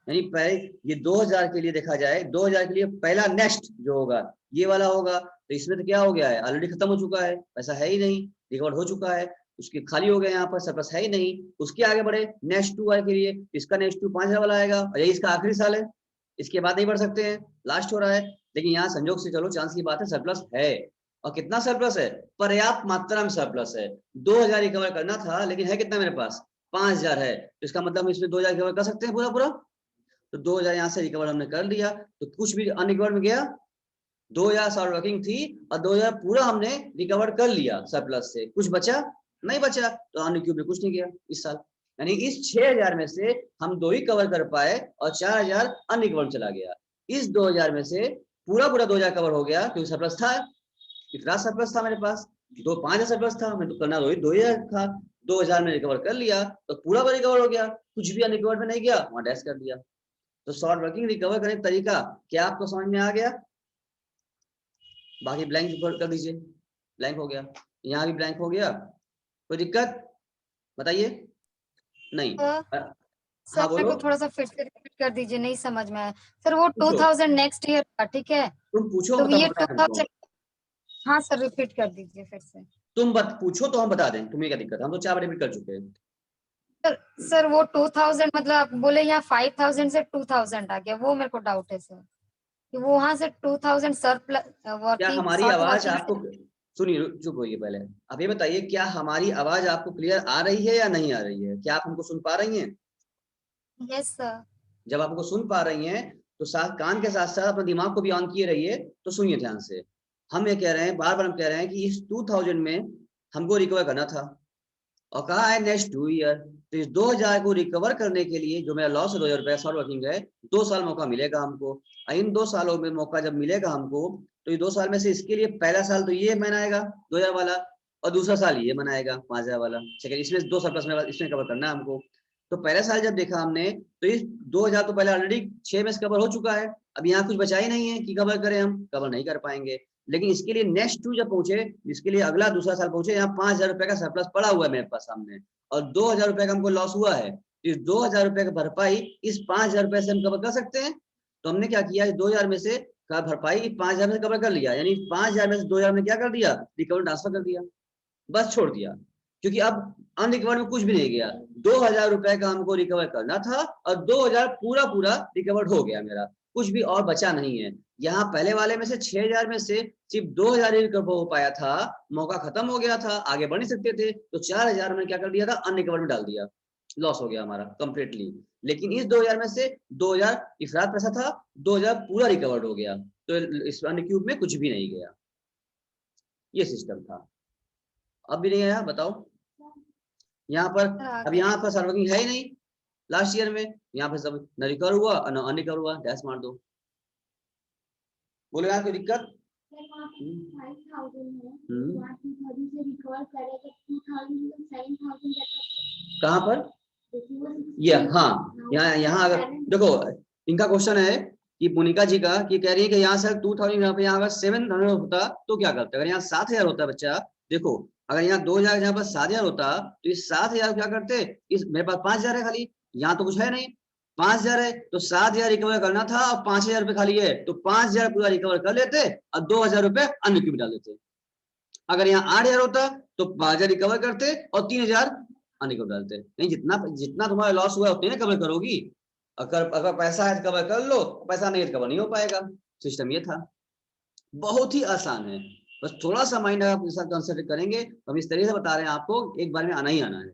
यानी पहले ये 2000 के लिए देखा जाए, 2000 के लिए पहला नेक्स्ट जो होगा ये वाला होगा। तो इसमें तो क्या हो गया है, ऑलरेडी खत्म हो चुका है, पैसा है ही नहीं, रिकवर हो चुका है, उसके खाली हो गया, यहाँ पर सरप्लस है ही नहीं। उसके आगे बढ़े नेक्स्ट टू के लिए, इसका नेक्स्ट टू 5000 वाला आएगा, और यही इसका आखिरी साल है, इसके बाद नहीं बढ़ सकते हैं, लास्ट हो रहा है। लेकिन यहाँ संजोग से चलो चांस की बात है सरप्लस है, और कितना सरप्लस है, पर्याप्त मात्रा में सरप्लस है। 2000 रिकवर करना था, लेकिन है कितना मेरे पास, 5000 है। तो इसका मतलब हम इसमें 2000 रिकवर कर सकते हैं पूरा पूरा। तो 2000 यहाँ से रिकवर हमने कर लिया, तो कुछ भी अनरिकवर में गया, 2000 शॉर्ट वर्किंग थी और 2000 पूरा हमने रिकवर कर लिया सरप्लस से, कुछ बचा नहीं बचा, तो अनरिक्यूब में कुछ नहीं गया इस साल। यानी इस 6000 में से हम 2 ही कवर कर पाए और 4000 अनरिकवर चला गया। इस 2000 में से पूरा पूरा 2000 कवर हो गया, क्योंकि सरप्लस था, कितना सरप्लस था मेरे पास, 5,000 सरप्लस था, मैं तो करना 2000 था, 2000 में रिकवर कर लिया तो पूरा रिकवर हो गया, कुछ भी अनरिकवर में नहीं गया, वहां डैश कर दिया। तो शॉर्ट वर्किंग रिकवर करने का तरीका क्या आपको समझ में आ गया? बाकी ब्लैंक कर दीजिए, ब्लैंक हो गया, यहाँ भी ब्लैंक हो गया, कोई दिक्कत बताइए? नहीं सर हाँ मेरे बोलो, को थोड़ा सा फिर से रिपीट कर दीजिए, नहीं समझ में आया सर। वो पूछो 2000 नेक्स्ट ईयर का, ठीक है? तुम पूछो तो मतलब ये बताएं हमको। 2000, हाँ सर रिपीट कर दीजिए फिर से। तुम पूछो तो हम बता दें, तुम्हें क्या दिक्कत है, हम तो 4 बार रिपीट कर चुके हैं। सर वो 2000 मतलब आप बोले यहाँ 5000 से 2000 आ गया, वो मेरे को डाउट है सर, कि वो वहां से 2000 सरप्लस क्या वर्किंग हमारी शॉर्ट आवाज वर्किंग आपको, सुनिए चुप होइए पहले, अब ये बताइए क्या हमारी आवाज आपको क्लियर आ रही है या नहीं आ रही है, क्या आप हमको सुन पा रही हैं? Yes sir. जब आप हमको सुन पा रही हैं तो साथ कान के साथ साथ अपने दिमाग को भी ऑन किए रहिए, तो सुनिए ध्यान से। हम ये कह रहे हैं, बार बार हम कह रहे हैं कि इस 2000 में हमको रिकवर करना था, और कहा है नेक्स्ट 2 ईयर। तो इस 2000 को रिकवर करने के लिए जो मेरा लॉस है 2000 रुपया शॉर्ट वर्किंग है, 2 साल मौका मिलेगा हमको। इन 2 सालों में मौका जब मिलेगा हमको, तो ये 2 साल में से इसके लिए पहला साल तो ये मनाएगा 2000 वाला, और दूसरा साल ये मनाएगा 5000 वाला। सेकंड इसमें 2 सरप्लस में इसमें कवर करना है हमको। तो पहला साल जब देखा हमने, तो इस 2000 तो पहले ऑलरेडी 6 में से कवर हो चुका है, अब यहाँ कुछ बचा ही नहीं है कि कवर करें, हम कवर नहीं कर पाएंगे। लेकिन इसके लिए नेक्स्ट 2 जब पहुंचे, इसके लिए अगला दूसरा साल पहुंचे, यहाँ 5000 रुपए का सरप्लस पड़ा हुआ है मेरे पास सामने, और 2000 रुपए का हमको लॉस हुआ है। इस 2000 रुपए का भरपाई इस 5000 रुपए से हम कवर कर सकते हैं। तो हमने क्या किया, इस 2000 में से का भरपाई 5000 में से कवर कर लिया, यानी 5000 में से 2000 में क्या कर दिया, रिकवर ट्रांसफर कर दिया, बस छोड़ दिया। क्योंकि अब अनरिकवर में कुछ भी नहीं गया, 2000 रुपए का हमको रिकवर करना था और 2000 पूरा पूरा रिकवर्ड हो गया मेरा, कुछ भी और बचा नहीं है। यहाँ पहले वाले में से 6000 में से सिर्फ 2000 ही रिकवर हो पाया था, मौका खत्म हो गया था, आगे बढ़ नहीं सकते थे, तो 4000 में क्या कर दिया था, अनरिकवर में डाल दिया, लॉस हो गया हमारा कंप्लीटली। लेकिन इस 2000 में से 2000 इफरात पैसा था, 2000 पूरा रिकवर्ड हो गया, तो इस अनक्यूब में कुछ भी नहीं गया। ये सिस्टम था। अब भी नहीं आया, बताओ यहाँ पर। अब यहाँ पर सर्वर्किंग है ही नहीं लास्ट ईयर में, यहाँ पे सब न रिकवर हुआ न अनरिकवर हुआ, डैश मार दो। बोले यहाँ कोई दिक्कत? कहाँ पर ये, हाँ यहाँ अगर देखो इनका क्वेश्चन है कि मोनिका जी का, कि कह रही है कि यहाँ से 2000 यहाँ पे, यहाँ अगर 700 होता तो क्या करते, अगर यहाँ 7000 होता बच्चा, देखो अगर यहाँ 2000 यहाँ पर 7000 होता, तो इस 7000 क्या करते, इस मेरे पास 5000 है खाली, यहाँ तो कुछ है नहीं, 5000 है तो 7000 रिकवर करना था, और 5000 रुपए खाली है, तो 5000 पूरा रिकवर कर लेते और 2000 रुपए अन्य की डाल देते। अगर यहाँ 8000 होता तो 5000 रिकवर करते और 3000 अन्य को डालते। नहीं, जितना जितना तुम्हारा लॉस हुआ उतने कवर करोगी, अगर पैसा है तो कवर कर लो, पैसा नहीं है तो कवर नहीं हो पाएगा। सिस्टम ये था, बहुत ही आसान है, बस थोड़ा सा माइंड आप साथ कंसंट्रेट करेंगे। हम इस तरीके से बता रहे हैं आपको, एक बार में आना ही आना है,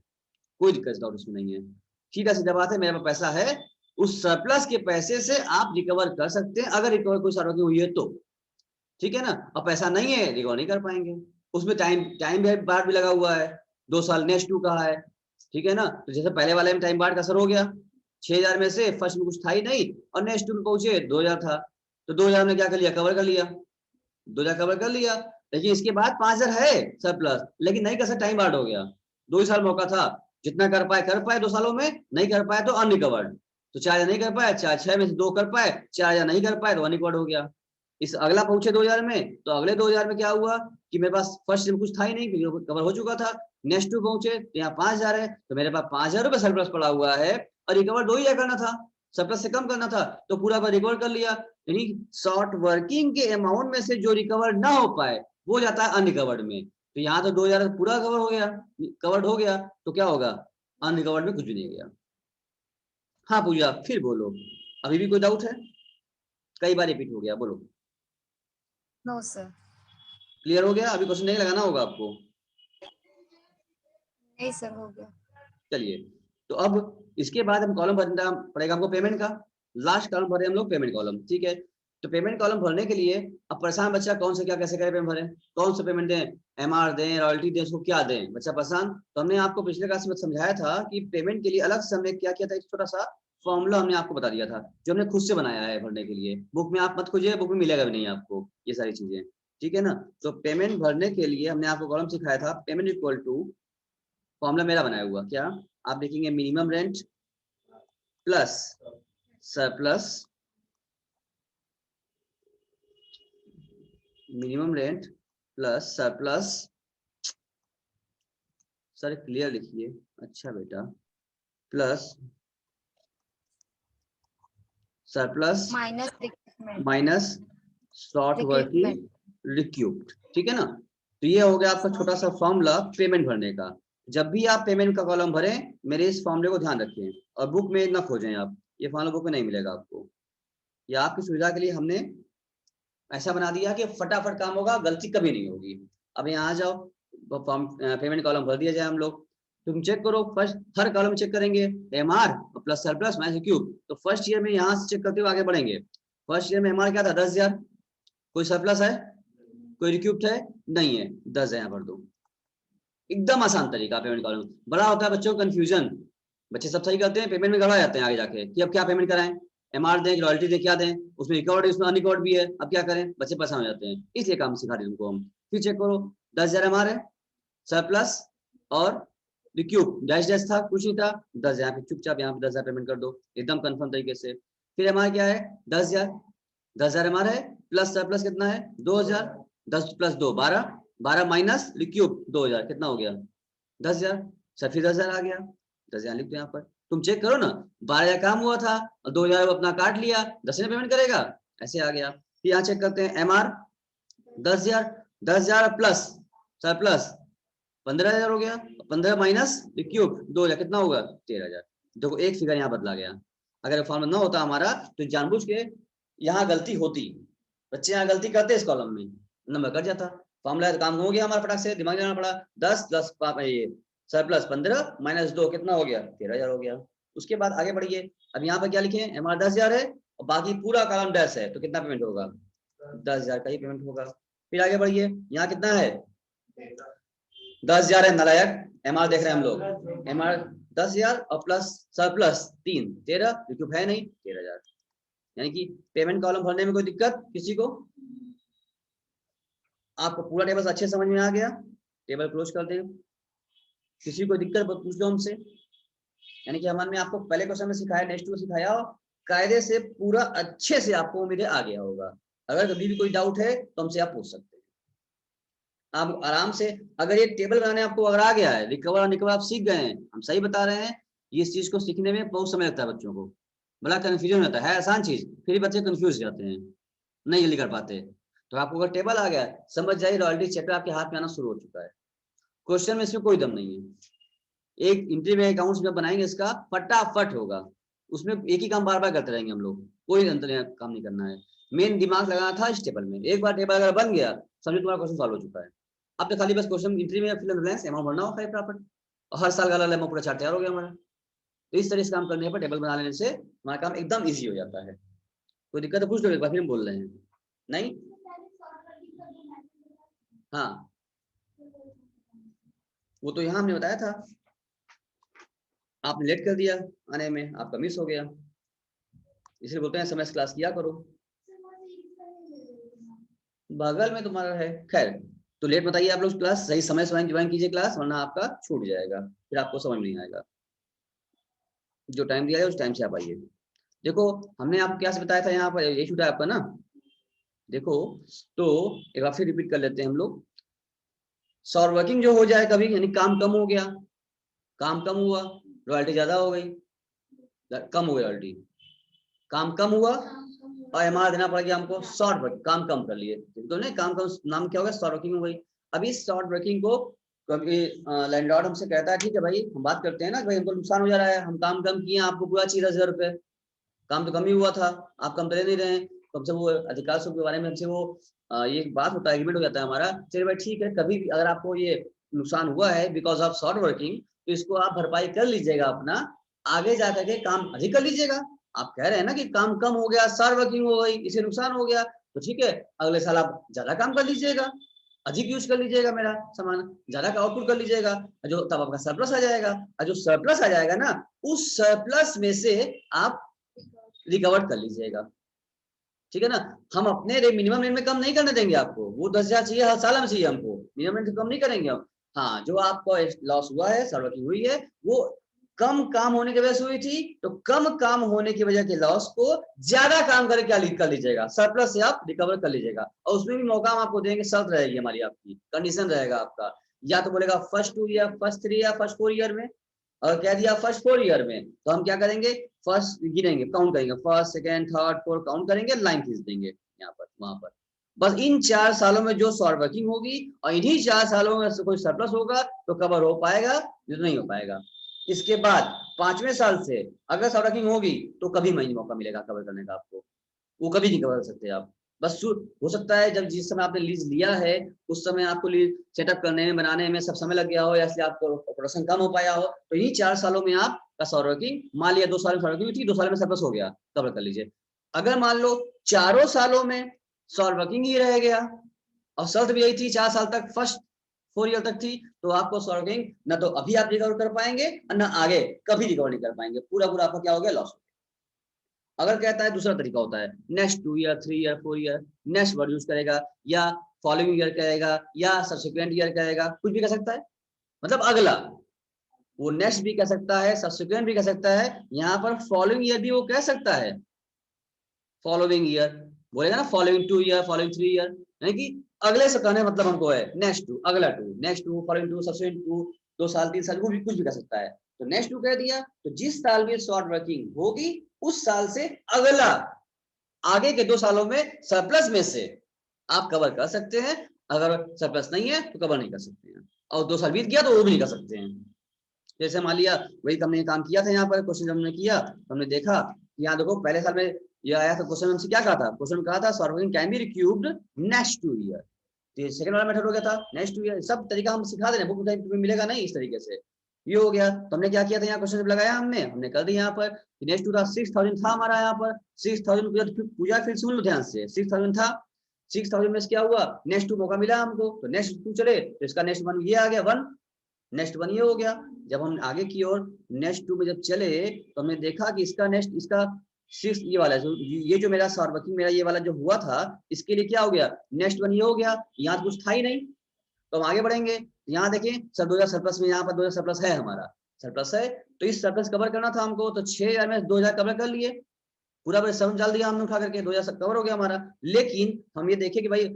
कोई दिक्कत डाउट उसमें नहीं है। सीधा सीधा बात है, मेरे पास पैसा है, उस सरप्लस के पैसे से आप रिकवर कर सकते हैं, अगर रिकवर कोई सर्वर हुई है तो, ठीक है ना। और पैसा नहीं है, रिकवर नहीं कर पाएंगे, उसमें टाइम भी बाद भी लगा हुआ है, 2 साल नेक्स्ट टू कहा है, ठीक है ना। तो जैसे पहले वाले में टाइम बार्ड का असर हो गया, 6000 में से फर्स्ट में कुछ था ही नहीं और नेक्स्ट टू में पहुंचे 2000 था, तो 2000 में क्या कर लिया, कवर कर लिया, 2000 कवर कर लिया। लेकिन इसके बाद 5000 है सरप्लस, लेकिन नहीं कर सकता, टाइम बार्ड हो गया, 2 साल मौका था, जितना कर पाए 2 सालों में, नहीं कर पाए तो अनरिकवर्ड। तो 4000 नहीं कर पाए, 6 में से 2 कर पाए, 4000 नहीं कर पाए तो अनरिकवर्ड हो गया। इस अगला पहुंचे 2000 में, तो अगले 2000 में क्या हुआ कि मेरे पास फर्स्ट में कुछ था ही नहीं, कवर हो चुका था। नेक्स्ट टू पहुंचे तो यहाँ 5000 है, तो मेरे पास 5000 रुपए सरप्लस पड़ा हुआ है और रिकवर 2000 करना था, सरप्लस से कम करना था, तो पूरा रिकवर कर लिया। यानी शॉर्ट वर्किंग के अमाउंट में से जो रिकवर ना हो पाए वो जाता है अनरिकवर्ड में। तो यहाँ तो 2000 पूरा कवर हो गया, कवर्ड हो गया, तो क्या होगा, अनरिकवर्ड में कुछ भी नहीं गया। हाँ पूजा फिर बोलो, अभी भी कोई डाउट है? कई बार रिपीट हो गया, बोलो। No sir. क्लियर हो गया? अभी क्वेश्चन नहीं लगाना होगा आपको। नहीं सर, हो गया। चलिए, तो अब इसके बाद हम कॉलम भरना पड़ेगा हमको पेमेंट का, लास्ट कॉलम भरे हम लोग पेमेंट कॉलम, ठीक है। तो पेमेंट कॉलम भरने के लिए अब परेशान बच्चा कौन से क्या कैसे करे पेमेंट भरे, कौन से पेमेंट दें, एमआर दें, रॉयल्टी दें, उसको क्या दें, बच्चा परेशान। तो हमने आपको पिछले क्लास में समझाया था कि पेमेंट के लिए अलग से हमने क्या किया था, एक छोटा सा फॉर्मूला हमने आपको बता दिया था जो हमने खुद से बनाया है भरने के लिए। बुक में आप मत खोजिए, बुक में मिलेगा भी नहीं आपको ये सारी चीजें, ठीक है ना। तो पेमेंट भरने के लिए हमने आपको कॉलम सिखाया था, पेमेंट इक्वल टू, फॉर्मूला मेरा बनाया हुआ क्या, आप देखेंगे minimum rent plus surplus, minimum rent plus surplus, sir clear लिखिए, अच्छा बेटा, plus surplus minus requirement. Minus short working रिक्यूब्ड, ठीक है ना। तो ये हो गया आपका छोटा सा फॉर्मूला पेमेंट भरने का। जब भी आप पेमेंट का कॉलम भरें मेरे इस फॉर्मूले को ध्यान रखें और बुक में ना खोजें आप, ये फॉर्मूला बुक में नहीं मिलेगा आपको। ये आपकी सुविधा के लिए हमने ऐसा बना दिया कि फटाफट काम होगा, गलती कभी नहीं होगी। अब यहाँ आ जाओ, फॉर्म पेमेंट कॉलम भर दिया जाए हम लोग, तुम चेक करो, फर्स्ट हर कॉलम चेक करेंगे, MR plus surplus minus cube. तो फर्स्ट ईयर में यहाँ से चेक करते हुए आगे बढ़ेंगे। फर्स्ट ईयर में एमआर क्या था, 10,000, कोई सरप्लस है, कोई रिक्यूब्ड है, नहीं है, 10 है, यहाँ भर दो। एकदम आसान तरीका पेमेंट कॉलम। बड़ा होता है बच्चों को कंफ्यूजन, बच्चे सब सही करते हैं, पेमेंट में गड़बड़ा जाते हैं आगे जाके कि अब क्या पेमेंट कराएं, एमआर दें, रॉयल्टी दें, क्या दें, उसमें रिकॉर्ड है, उसमें अनरिकॉर्ड भी है, अब क्या करें, बच्चे परेशान हो जाते हैं। इसलिए काम सिखा रहे तुमको हम। फिर चेक करो, 10,000 एमआर है, सरप्लस और रिक्यूब डैश डैश था, कुछ नहीं था, 10,000 पे चुपचाप यहाँ पे 10,000 पेमेंट कर दो एकदम कंफर्म तरीके से। फिर एमआर क्या है, 10,000, 10,000 एमआर है, प्लस सरप्लस कितना है 2,000, 10 प्लस 2 12, 12 माइनस रिक्यूब 2,000, कितना हो गया 10,000। सर फिर 10,000 आ गया, 10,000 लिख दो यहाँ पर, तुम चेक करो ना, 12,000 काम हुआ था और 2,000 अपना काट लिया, 10 में पेमेंट करेगा, ऐसे आ गया। फिर यहाँ चेक करते हैं एमआर 10,000, 10,000 प्लस सरप्लस 15,000 हो गया, 15 माइनस क्यूब 2,000, कितना होगा 13,000। देखो एक फिगर यहाँ बदला गया, अगर फॉर्मूला ना होता हमारा तो जानबूझ के यहाँ गलती होती, बच्चे यहाँ गलती करते इस कॉलम में, नंबर कट जाता। फॉर्मूला काम हो गया हमारा, फटाक से दिमाग लगाना पड़ा, 10 10 ये सरप्लस 15 माइनस 2 कितना हो गया 13,000 हो गया। उसके बाद आगे बढ़िए, अब यहाँ पर क्या लिखे, एमआर 10,000 है और बाकी पूरा कॉलम डैश है, तो कितना पेमेंट होगा 10,000 का ही पेमेंट होगा। फिर आगे बढ़िए, यहाँ कितना है 10,000 है नालायक, एमआर देख रहे हैं हम लोग, एमआर 10,000 और प्लस सरप्लस 3 13, क्योंकि है नहीं 13,000। यानी कि पेमेंट कॉलम भरने में कोई दिक्कत किसी को? आपको पूरा टेबल अच्छे समझ में आ गया? टेबल क्लोज कर दें, किसी को दिक्कत पूछ लो हमसे। यानी कि हमने आपको पहले क्वेश्चन में सिखाया, नेक्स्ट में सिखाया, कायदे से पूरा अच्छे से आपको उम्मीद आ गया होगा। अगर कभी भी कोई डाउट है तो हमसे आप पूछ सकते हैं, आप आराम से। अगर ये टेबल बनाने आपको अगर आ गया है, रिकवर और निकवर आप सीख गए हैं, हम सही बता रहे हैं, इस चीज को सीखने में बहुत समय लगता है बच्चों को, बड़ा कंफ्यूजन होता है आसान चीज, फिर बच्चे कंफ्यूज जाते हैं, नहीं जल्दी कर पाते। तो आपको अगर टेबल आ गया समझ जाइए, रॉयल्टी चैप्टर आपके हाथ में आना शुरू हो चुका है। क्वेश्चन में इसमें कोई दम नहीं है, एक इंट्री में अकाउंट्स में बनाएंगे इसका फटाफट होगा, उसमें एक ही काम बार बार करते रहेंगे हम लोग, कोई अंतर काम नहीं करना है। मेन दिमाग लगाना था इस टेबल में, एक बार टेबल अगर बन गया समझो तुम्हारा क्वेश्चन सॉल्व हो चुका है। अब तो खाली बस क्वेश्चन इंट्री में fill in the blanks amount भरना होगा फटाफट, और हर साल का अलग पूरा चार्ट तैयार हो गया हमारा। तो इस तरह से काम करने पर, टेबल बना लेने से हमारा काम एकदम ईजी हो जाता है। कोई दिक्कत तो पूछ लो एक बार, फिर हम बोल रहे हैं। नहीं, हाँ वो तो यहाँ हमने बताया था, आपने लेट कर दिया आने में, आपका मिस हो गया, इसलिए बोलते हैं समय से क्लास किया करो। बगल में तुम्हारा है, खैर तो लेट बताइए आप लोग क्लास, सही समय से ज्वाइन कीजिए क्लास, वरना आपका छूट जाएगा, फिर आपको समझ नहीं आएगा। जो टाइम दिया है उस टाइम से आप आइए। देखो हमने आपको क्या से बताया था, यहाँ पर ये छूटा है आपका ना, देखो तो एक बार फिर रिपीट कर लेते हैं हम लोग। शॉर्ट वर्किंग जो हो जाए कभी, यानी काम कम हो गया, काम कम हुआ, रॉयल्टी ज्यादा हो गई, कम हो गई रॉयल्टी, काम कम हुआ और एमआर देना पड़ गया हमको, शॉर्ट वर्क, काम कम कर लिए तो नहीं, काम कम नाम क्या होगा, शॉर्ट वर्किंग हो गई। अभी शॉर्ट वर्किंग को कभी लैंडलॉर्ड हमसे कहता है ठीक है भाई, हम बात करते हैं ना भाई, हमको नुकसान हो जा रहा है, हम काम कम किए, आपको पूरा 10,000 रुपए, काम तो कम ही हुआ था, आप कम तो ले नहीं रहे हैं, तो हमसे वो अधिकार के बारे में हमसे वो ये बात होता है, एग्रीमेंट हो जाता है हमारा, चलिए भाई ठीक है, कभी भी अगर आपको ये नुकसान हुआ है बिकॉज ऑफ शॉर्ट वर्किंग, तो इसको आप भरपाई कर लीजिएगा अपना, आगे जाकर के काम अधिक कर लीजिएगा। आप कह रहे हैं ना कि काम कम हो गया, शॉर्ट वर्किंग हो गई, इसे नुकसान हो गया, तो ठीक है अगले साल आप ज्यादा काम कर लीजिएगा, अधिक यूज कर लीजिएगा मेरा सामान, ज्यादा का आउटपुट कर लीजिएगा, जो तब आपका सरप्लस आ जाएगा, और जो सरप्लस आ जाएगा ना, उस सरप्लस में से आप रिकवर कर लीजिएगा, ठीक है ना। हम अपने मिनिमम रेट में कम नहीं करने देंगे आपको, वो 10,000 चाहिए हर साल में चाहिए हमको, मिनिमम रेट कम नहीं करेंगे हम। हाँ जो आपको लॉस हुआ है, सर्वर्किंग हुई है, वो कम काम होने की वजह से हुई थी, तो कम काम होने की वजह के लॉस को ज्यादा काम करके क्या कर लीजिएगा, सरप्लस से आप रिकवर कर लीजिएगा, और उसमें भी मौका हम आपको देंगे, शर्त रहेगी हमारी, आपकी कंडीशन रहेगा आपका, या तो बोलेगा फर्स्ट 2 ईयर, फर्स्ट 3 या फर्स्ट 4 ईयर में, और कह दिया फर्स्ट 4 ईयर में, तो हम क्या करेंगे, फर्स्ट गिनेंगे, काउंट करेंगे, first second third fourth count करेंगे, लाइन खींच देंगे यहाँ पर वहां पर, बस इन 4 सालों में जो शॉर्ट वर्किंग होगी और इन्हीं 4 सालों में से कोई सरप्लस होगा तो कवर हो पाएगा, नहीं हो पाएगा। इसके बाद 5वें साल से अगर शॉर्ट वर्किंग होगी तो कभी नहीं मौका मिलेगा कवर करने का आपको, वो कभी नहीं कवर कर सकते आप, बस हो सकता है जब जिस समय आपने लीज लिया है उस समय आपको लीज सेटअप करने में, बनाने में सब समय लग गया हो, या इसलिए आपको प्रोडक्शन कम हो पाया हो, तो यही 4 सालों में आपका शॉर्ट वर्किंग, मान लिया 2 साल में शॉर्ट वर्किंग थी, 2 साल में सरप्लस हो गया, कवर कर लीजिए। अगर मान लो 4 सालों में शॉर्ट वर्किंग ही रह गया और शर्त भी यही थी 4 साल तक, फर्स्ट 4 ईयर तक थी, तो आपको शॉर्ट वर्किंग ना तो अभी आप रिकवर कर पाएंगे और ना आगे कभी रिकवर नहीं कर पाएंगे, पूरा पूरा आपका क्या हो गया, लॉस। अगर कहता है दूसरा तरीका होता है next 2 year 3 year 4 year, next word use करेगा, या फॉलोइंग ईयर कहेगा, या सब्सिक्वेंट ईयर कहेगा, कुछ भी कह सकता है, मतलब अगला, वो नेक्स्ट भी कह सकता है, सब्सिक्वेंट भी कह सकता है, यहाँ पर फॉलोइंग ईयर भी वो कह सकता है, फॉलोइंग ईयर बोलेगा ना, फॉलोइंग 2 ईयर, फॉलोइंग 3 ईयर, यानी कि अगले से कहने मतलब हमको है नेक्स्ट 2, अगला 2, नेक्स्ट 2, फॉलोइंग 2, सब्सिक्वेंट 2, 2 साल 3 साल, कुछ भी कह सकता है, तो नेक्स्ट 2 कह दिया, तो जिस साल में शॉर्ट वर्किंग होगी उस साल से अगला, आगे के 2 सालों में सरप्लस में से आप कवर कर सकते हैं, अगर सरप्लस नहीं है तो कवर नहीं कर सकते हैं, और 2 साल बीत गया तो वो भी नहीं कर सकते हैं। जैसे मान लिया वही हमने काम किया था, यहाँ पर क्वेश्चन हमने किया, हमने देखा, यहाँ देखो पहले साल में ये आया था क्वेश्चन, हमसे क्या कहा था, क्वेश्चन कहा था short working can be रिक्यूब्ड next 2 year, तो ये सेकंड वाला मेथड हो गया था, नेक्स्ट 2 ईयर, सब तरीका हम सिखा दे रहे हैं, बुक में मिलेगा नहीं इस तरीके से, ये हो गया। तो हमने क्या किया था, यहाँ क्वेश्चन लगाया हमने कर दिया, यहाँ पर नेक्स्ट 2 था 6,000 था हमारा, यहाँ पर 6,000 पूजा, फिर सुन लो ध्यान से, 6,000 था, 6,000 में क्या हुआ, नेक्स्ट 2 मौका मिला हमको, तो नेक्स्ट 2 चले, तो इसका नेक्स्ट 1 ये आ गया 1, नेक्स्ट 1 ये हो गया। जब हम आगे की ओर नेक्स्ट 2 में जब चले तो हमने देखा कि इसका नेक्स्ट, इसका 6 ये वाला जो, ये जो मेरा शॉर्ट वर्किंग मेरा ये वाला जो हुआ था, इसके लिए क्या हो गया, नेक्स्ट 1 ये हो गया, यहाँ कुछ था ही नहीं, तो हम आगे बढ़ेंगे, यहाँ देखें सर 2,000 सरप्लस में, यहाँ पर 2,000 सरप्लस है, हमारा सरप्लस है, तो इस सरप्लस कवर करना था हमको, तो 6,000 में 2,000 कवर कर लिए, पूरा सम डाल दिया हमने उठा करके, 2,000 कवर हो गया हमारा। लेकिन हम ये देखे कि भाई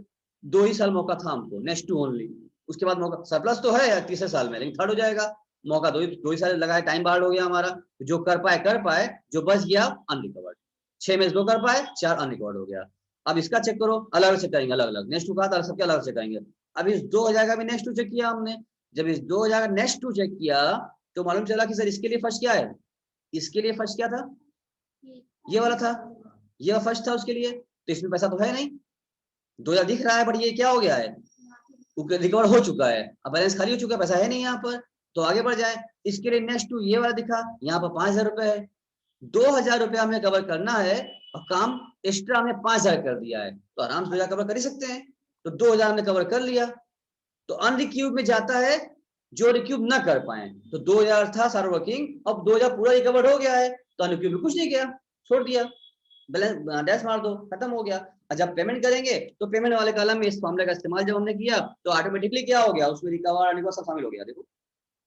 2 ही साल मौका था हमको, नेक्स्ट 2 ओनली, उसके बाद मौका, सरप्लस तो है यार तीसरे साल में, लेकिन थर्ड हो जाएगा, मौका 2 ही साल लगाया, टाइम बाढ़ हो गया हमारा, जो कर पाए, जो बच गया अनरिकवर्ड, 6 में 2 कर पाए, 4 अनरिकवर्ड हो गया। अब इसका चेक करो, अलग अलग चेक करेंगे, अलग अलग, नेक्स्ट 2 का सबके अलग चेक करेंगे। अब इस 2,000 का भी नेक्स्ट 2 चेक किया हमने, जब इस 2,000 का नेक्स्ट 2 चेक किया तो मालूम चला कि सर इसके लिए फर्स्ट क्या है, इसके लिए फर्स्ट क्या था, ये वाला था, ये फर्स्ट था उसके लिए, तो इसमें पैसा तो है नहीं, 2,000 दिख रहा है, बट ये क्या हो गया है, रिकवर हो चुका है, अब बैलेंस खाली हो चुका है, पैसा है नहीं यहाँ पर, तो आगे बढ़ जाए। इसके लिए नेक्स्ट 2 ये वाला दिखा, यहाँ पर 5,000 रुपए है, 2,000 रुपए हमें कवर करना है, और काम एक्स्ट्रा हमने 5,000 कर दिया है, तो आराम से 2,000 कवर कर ही सकते हैं, तो 2,000 हमने कवर कर लिया, तो अनरिक्यूब में जाता है जो रिक्यूब ना कर पाए। तो 2000 था सारा वर्किंग, अब 2000 पूरा रिकवर हो गया है तो अनरिक्यूब कुछ नहीं किया, छोड़ दिया, बैलेंस डैश मार दो, खत्म हो गया। और जब पेमेंट करेंगे तो पेमेंट वाले कॉलम में इस फॉर्मूले का इस्तेमाल जब हमने किया तो ऑटोमेटिकली क्या हो गया, उसमें रिकवर अनरिकवर सब शामिल हो गया। देखो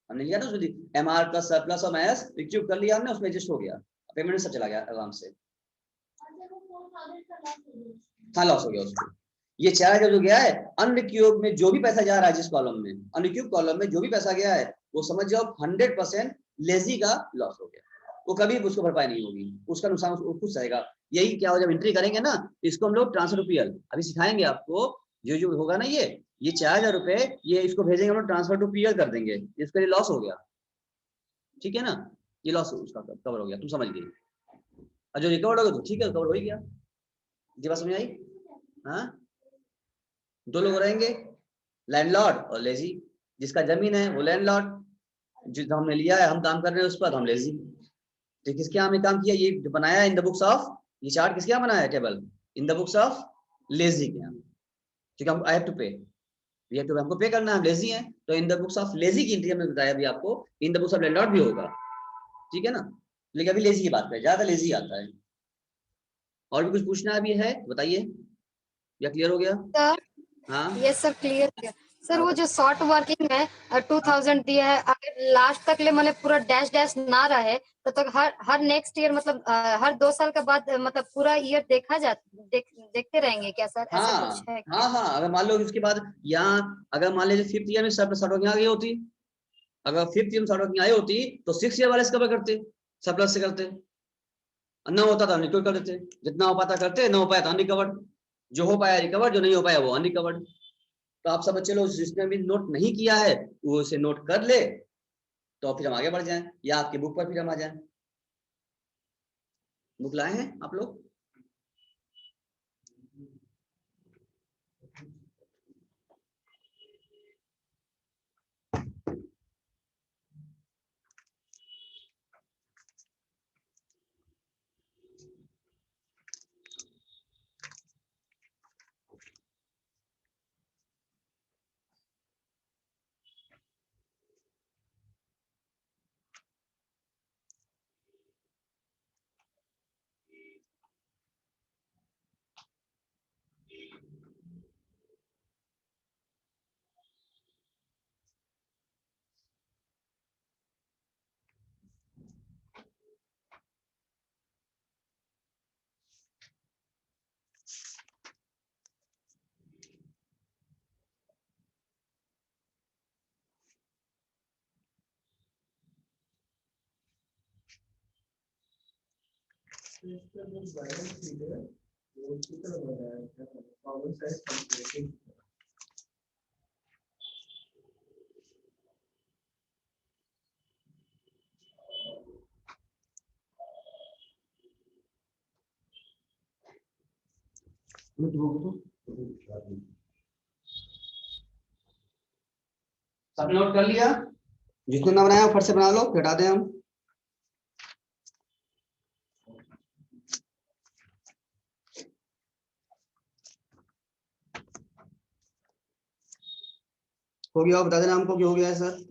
हमने लिया ना उसमें एमआर प्लस सरप्लस और माइनस रिक्यूब कर लिया हमने, उसमें एडजस्ट हो गया, पेमेंट सब चला गया आराम से। हाँ लॉस हो गया उसको। ये 4000 जो गया है अनरिक्यूब में, जो भी पैसा जा रहा है जिस कॉलम में, अनरिक्यूब कॉलम में जो भी पैसा गया है वो समझ जाओ 100% लेजी का लॉस हो गया, वो कभी उसको भरपाई नहीं होगी, उसका नुकसान उसको खुद रहेगा। यही क्या हो, जब एंट्री करेंगे ना इसको हम लोग ट्रांसफर टू पीएल अभी सिखाएंगे आपको, जो होगा ना ये 4000 रुपए ये इसको भेजेंगे हम लोग ट्रांसफर टू पीएल कर देंगे, इसके लिए लॉस हो गया, ठीक है ना, ये लॉस उसका कवर हो गया, तुम समझ गए। और जो रिकवर होगा तो ठीक है, कवर हो ही गया। जी बात समझ आई? हाँ, दो लोग रहेंगे, लैंडलॉर्ड और लेजी। जिसका जमीन है वो लैंडलॉर्ड, जो हमने लिया है हम काम कर रहे हैं उस पर, हम लेजी। तो किसके यहाँ हमने काम किया, ये बनाया इन द बुक्स ऑफ, ये चार्ट किसके यहाँ बनाया है table, in the books of lazy के यहाँ, क्योंकि हम आई हैव टू पे, ये तो हमको पे करना है, हम लेजी हैं, तो in the books of lazy की एंट्री हमने बताया अभी आपको, in the books of landlord भी होगा, ठीक है ना। लेकिन अभी लेजी की बात करें, ज्यादा लेजी आता है। और भी कुछ पूछना अभी है बताइए, या क्लियर हो गया? सर हाँ ये सब क्लियर है सर। वो हाँ जो शॉर्ट वर्किंग है 2000 दिया है, अगर लास्ट तक ले मतलब पूरा डैश डैश ना रहे तो तक हर नेक्स्ट ईयर मतलब हर 2 साल के बाद मतलब पूरा ईयर देखते रहेंगे क्या सर, ऐसा कुछ हाँ है क्या? हाँ हाँ, अगर मान लो उसके बाद यहाँ अगर मान लीजिए 5th ईयर में सरप्लस वर्किंग आ गई होती, अगर 5th ईयर में शॉर्ट वर्किंग आई होती तो 6th ईयर वाले से कवर करते, सरप्लस से करते, न होता तो अनरिकवर कर देते, जितना हो पाता करते, न हो पाया तो अनरिकवर्ड, जो हो पाया रिकवर्ड, जो नहीं हो पाया वो अनरिकवर्ड। तो आप सब बच्चे लोग जिसने भी नोट नहीं किया है वो उसे नोट कर ले, तो फिर हम आगे बढ़ जाएं, या आपकी बुक पर फिर हम आ जाएं। बुक लाए हैं आप लोग? इसका जो बैलेंस शीट है वो कितना बनाया है, पावर साइज कंप्लीटिंग। सब नोट कर लिया, जिसने ना बनाया फट से बना लो, हटा दें हम। हो गया, बता देना हमको क्यों हो गया है सर।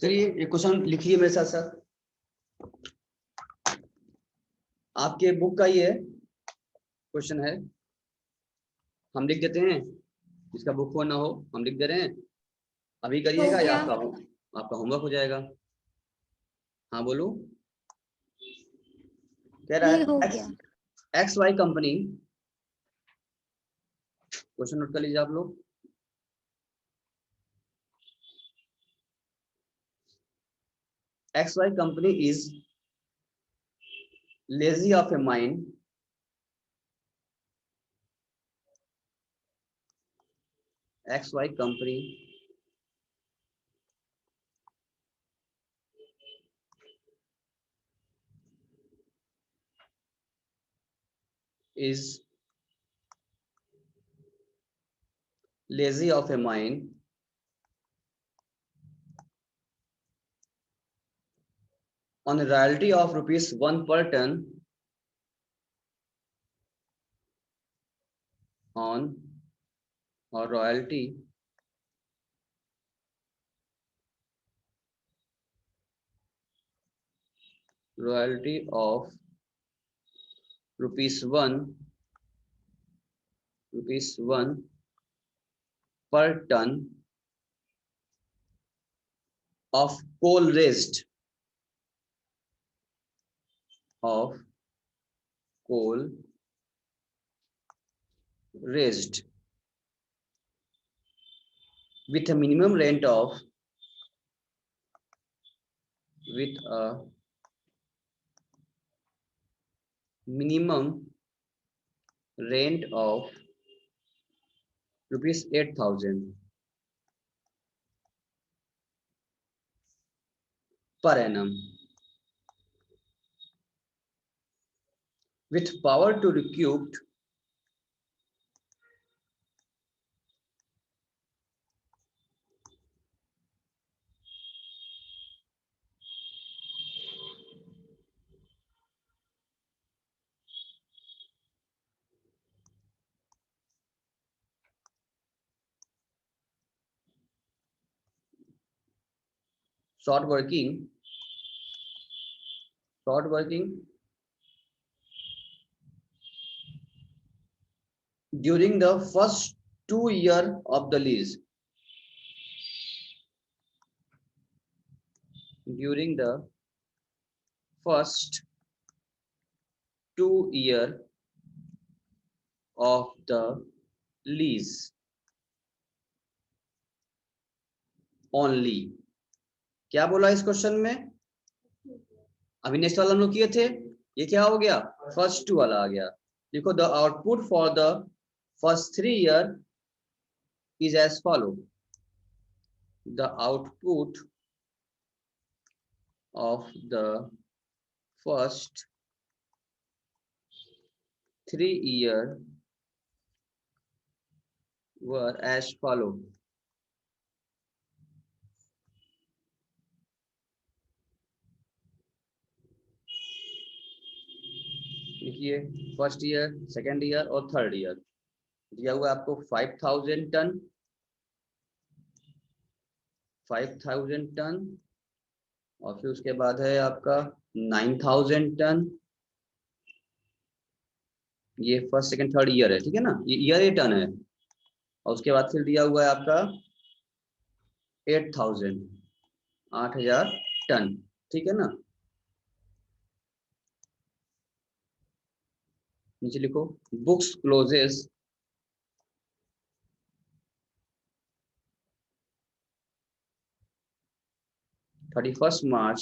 चलिए ये क्वेश्चन लिखिए मेरे साथ साथ, आपके बुक का ही है क्वेश्चन है, हम लिख देते हैं, जिसका बुक हो ना हो हम लिख दे रहे हैं, अभी करिएगा या गया। आपका होमवर्क हो जाएगा। हाँ बोलो। कह रहा ये हो है गया। X Y company, question note कर लीजिए आप लोग। XY company is lazy of a mind, XY company is lazy of a mind on a royalty of ₹1 per ton on or royalty of ₹1 per ton of coal raised with a minimum rent of ₹8,000 per annum, with power to recoup short working during the first 2 years of the lease. During the first 2 years of the lease only. क्या बोला इस क्वेश्चन में? अभी नेक्स्ट वाला हम लोग किए थे, ये क्या हो गया? फर्स्ट 2 वाला आ गया। देखो the output for the first 3 years is as follow. The output of the first 3 years were as follow. देखिए फर्स्ट ईयर, सेकेंड ईयर और थर्ड ईयर दिया हुआ आपको 5,000 टन, 5,000 टन, और फिर उसके बाद है आपका 9,000 टन, ये फर्स्ट सेकंड थर्ड ईयर है, ठीक है ना, ये ईयर ए टन है, और उसके बाद फिर दिया हुआ है आपका 8,000, 8,000 टन, ठीक है ना। नीचे लिखो books closes 31st March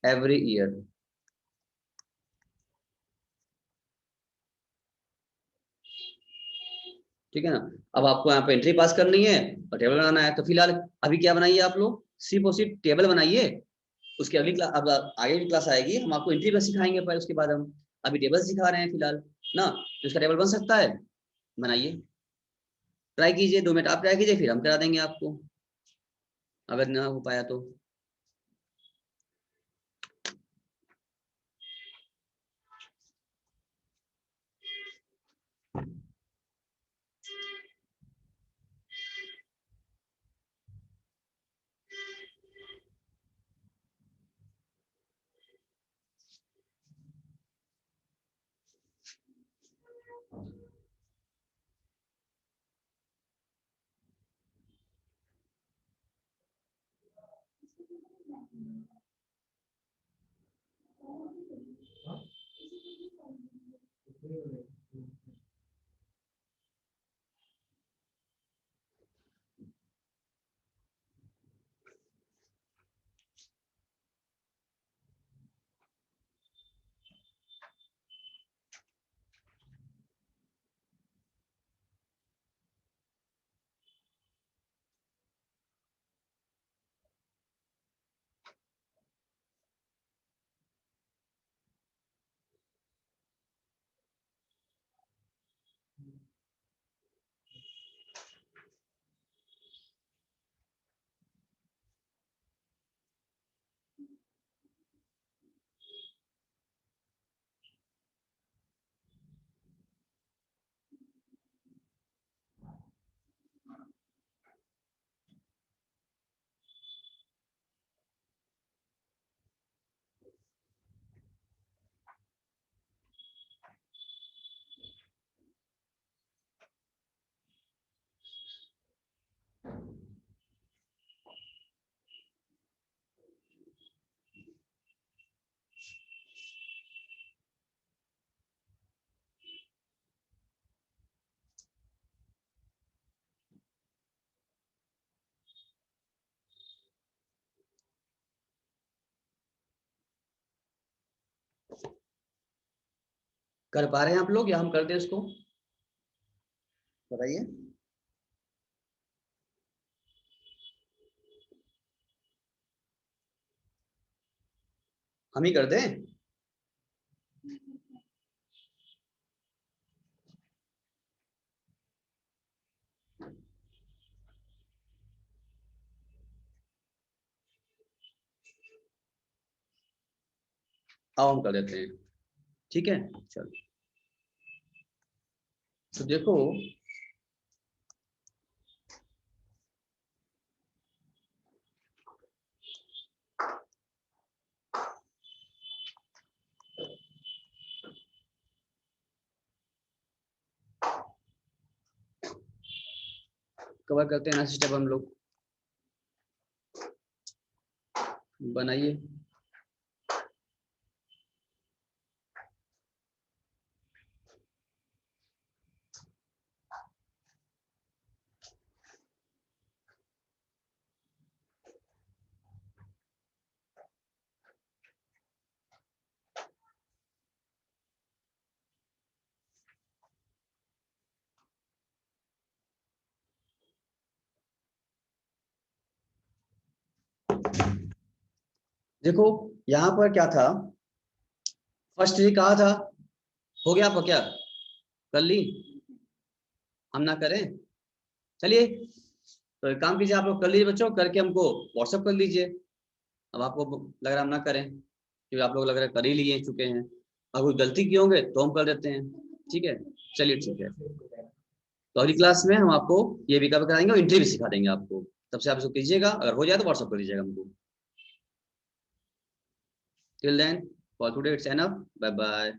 every year. ठीक है ना। अब आपको यहाँ पे एंट्री पास करनी है और टेबल बनाना है, तो फिलहाल अभी क्या बनाइए आप लोग, सिर्फ और सिर्फ टेबल बनाइए। उसकी अगली क्लास, अब आगे की क्लास आएगी हम आपको एंट्री बस सिखाएंगे, पर उसके बाद हम अभी टेबल सिखा रहे हैं फिलहाल ना, तो इसका टेबल बन सकता है, बनाइए, ट्राई कीजिए, 2 मिनट आप ट्राई कीजिए, फिर हम करा देंगे आपको, अगर ना हो पाया तो। कर पा रहे हैं आप लोग या हम कर दें इसको, बताइए। हम ही कर दें? आओ हम कर देते हैं, ठीक है। चलो तो देखो कवर करते हैं ना स्टेप हम लोग, बनाइए। देखो यहाँ पर क्या था, फर्स्ट ये कहा था, हो गया आपका क्या, कर ली, हम ना करें? चलिए तो एक काम कीजिए, आप लोग कर लीजिए बच्चों, करके हमको व्हाट्सएप कर लीजिए। अब आपको लग रहा है हम ना करें, क्योंकि आप लोग लग रहा है कर ही लिए चुके हैं। अगर कोई गलती किए होंगे तो हम कर देते हैं, ठीक है। चलिए ठीक है, तो अगली क्लास में हम आपको ये भी कवर कराएंगे और एंट्री भी सिखा देंगे आपको, तब से आप इसको कीजिएगा, अगर हो जाए तो व्हाट्सएप कर दीजिएगा हमको। Till then for today it's enough, bye bye.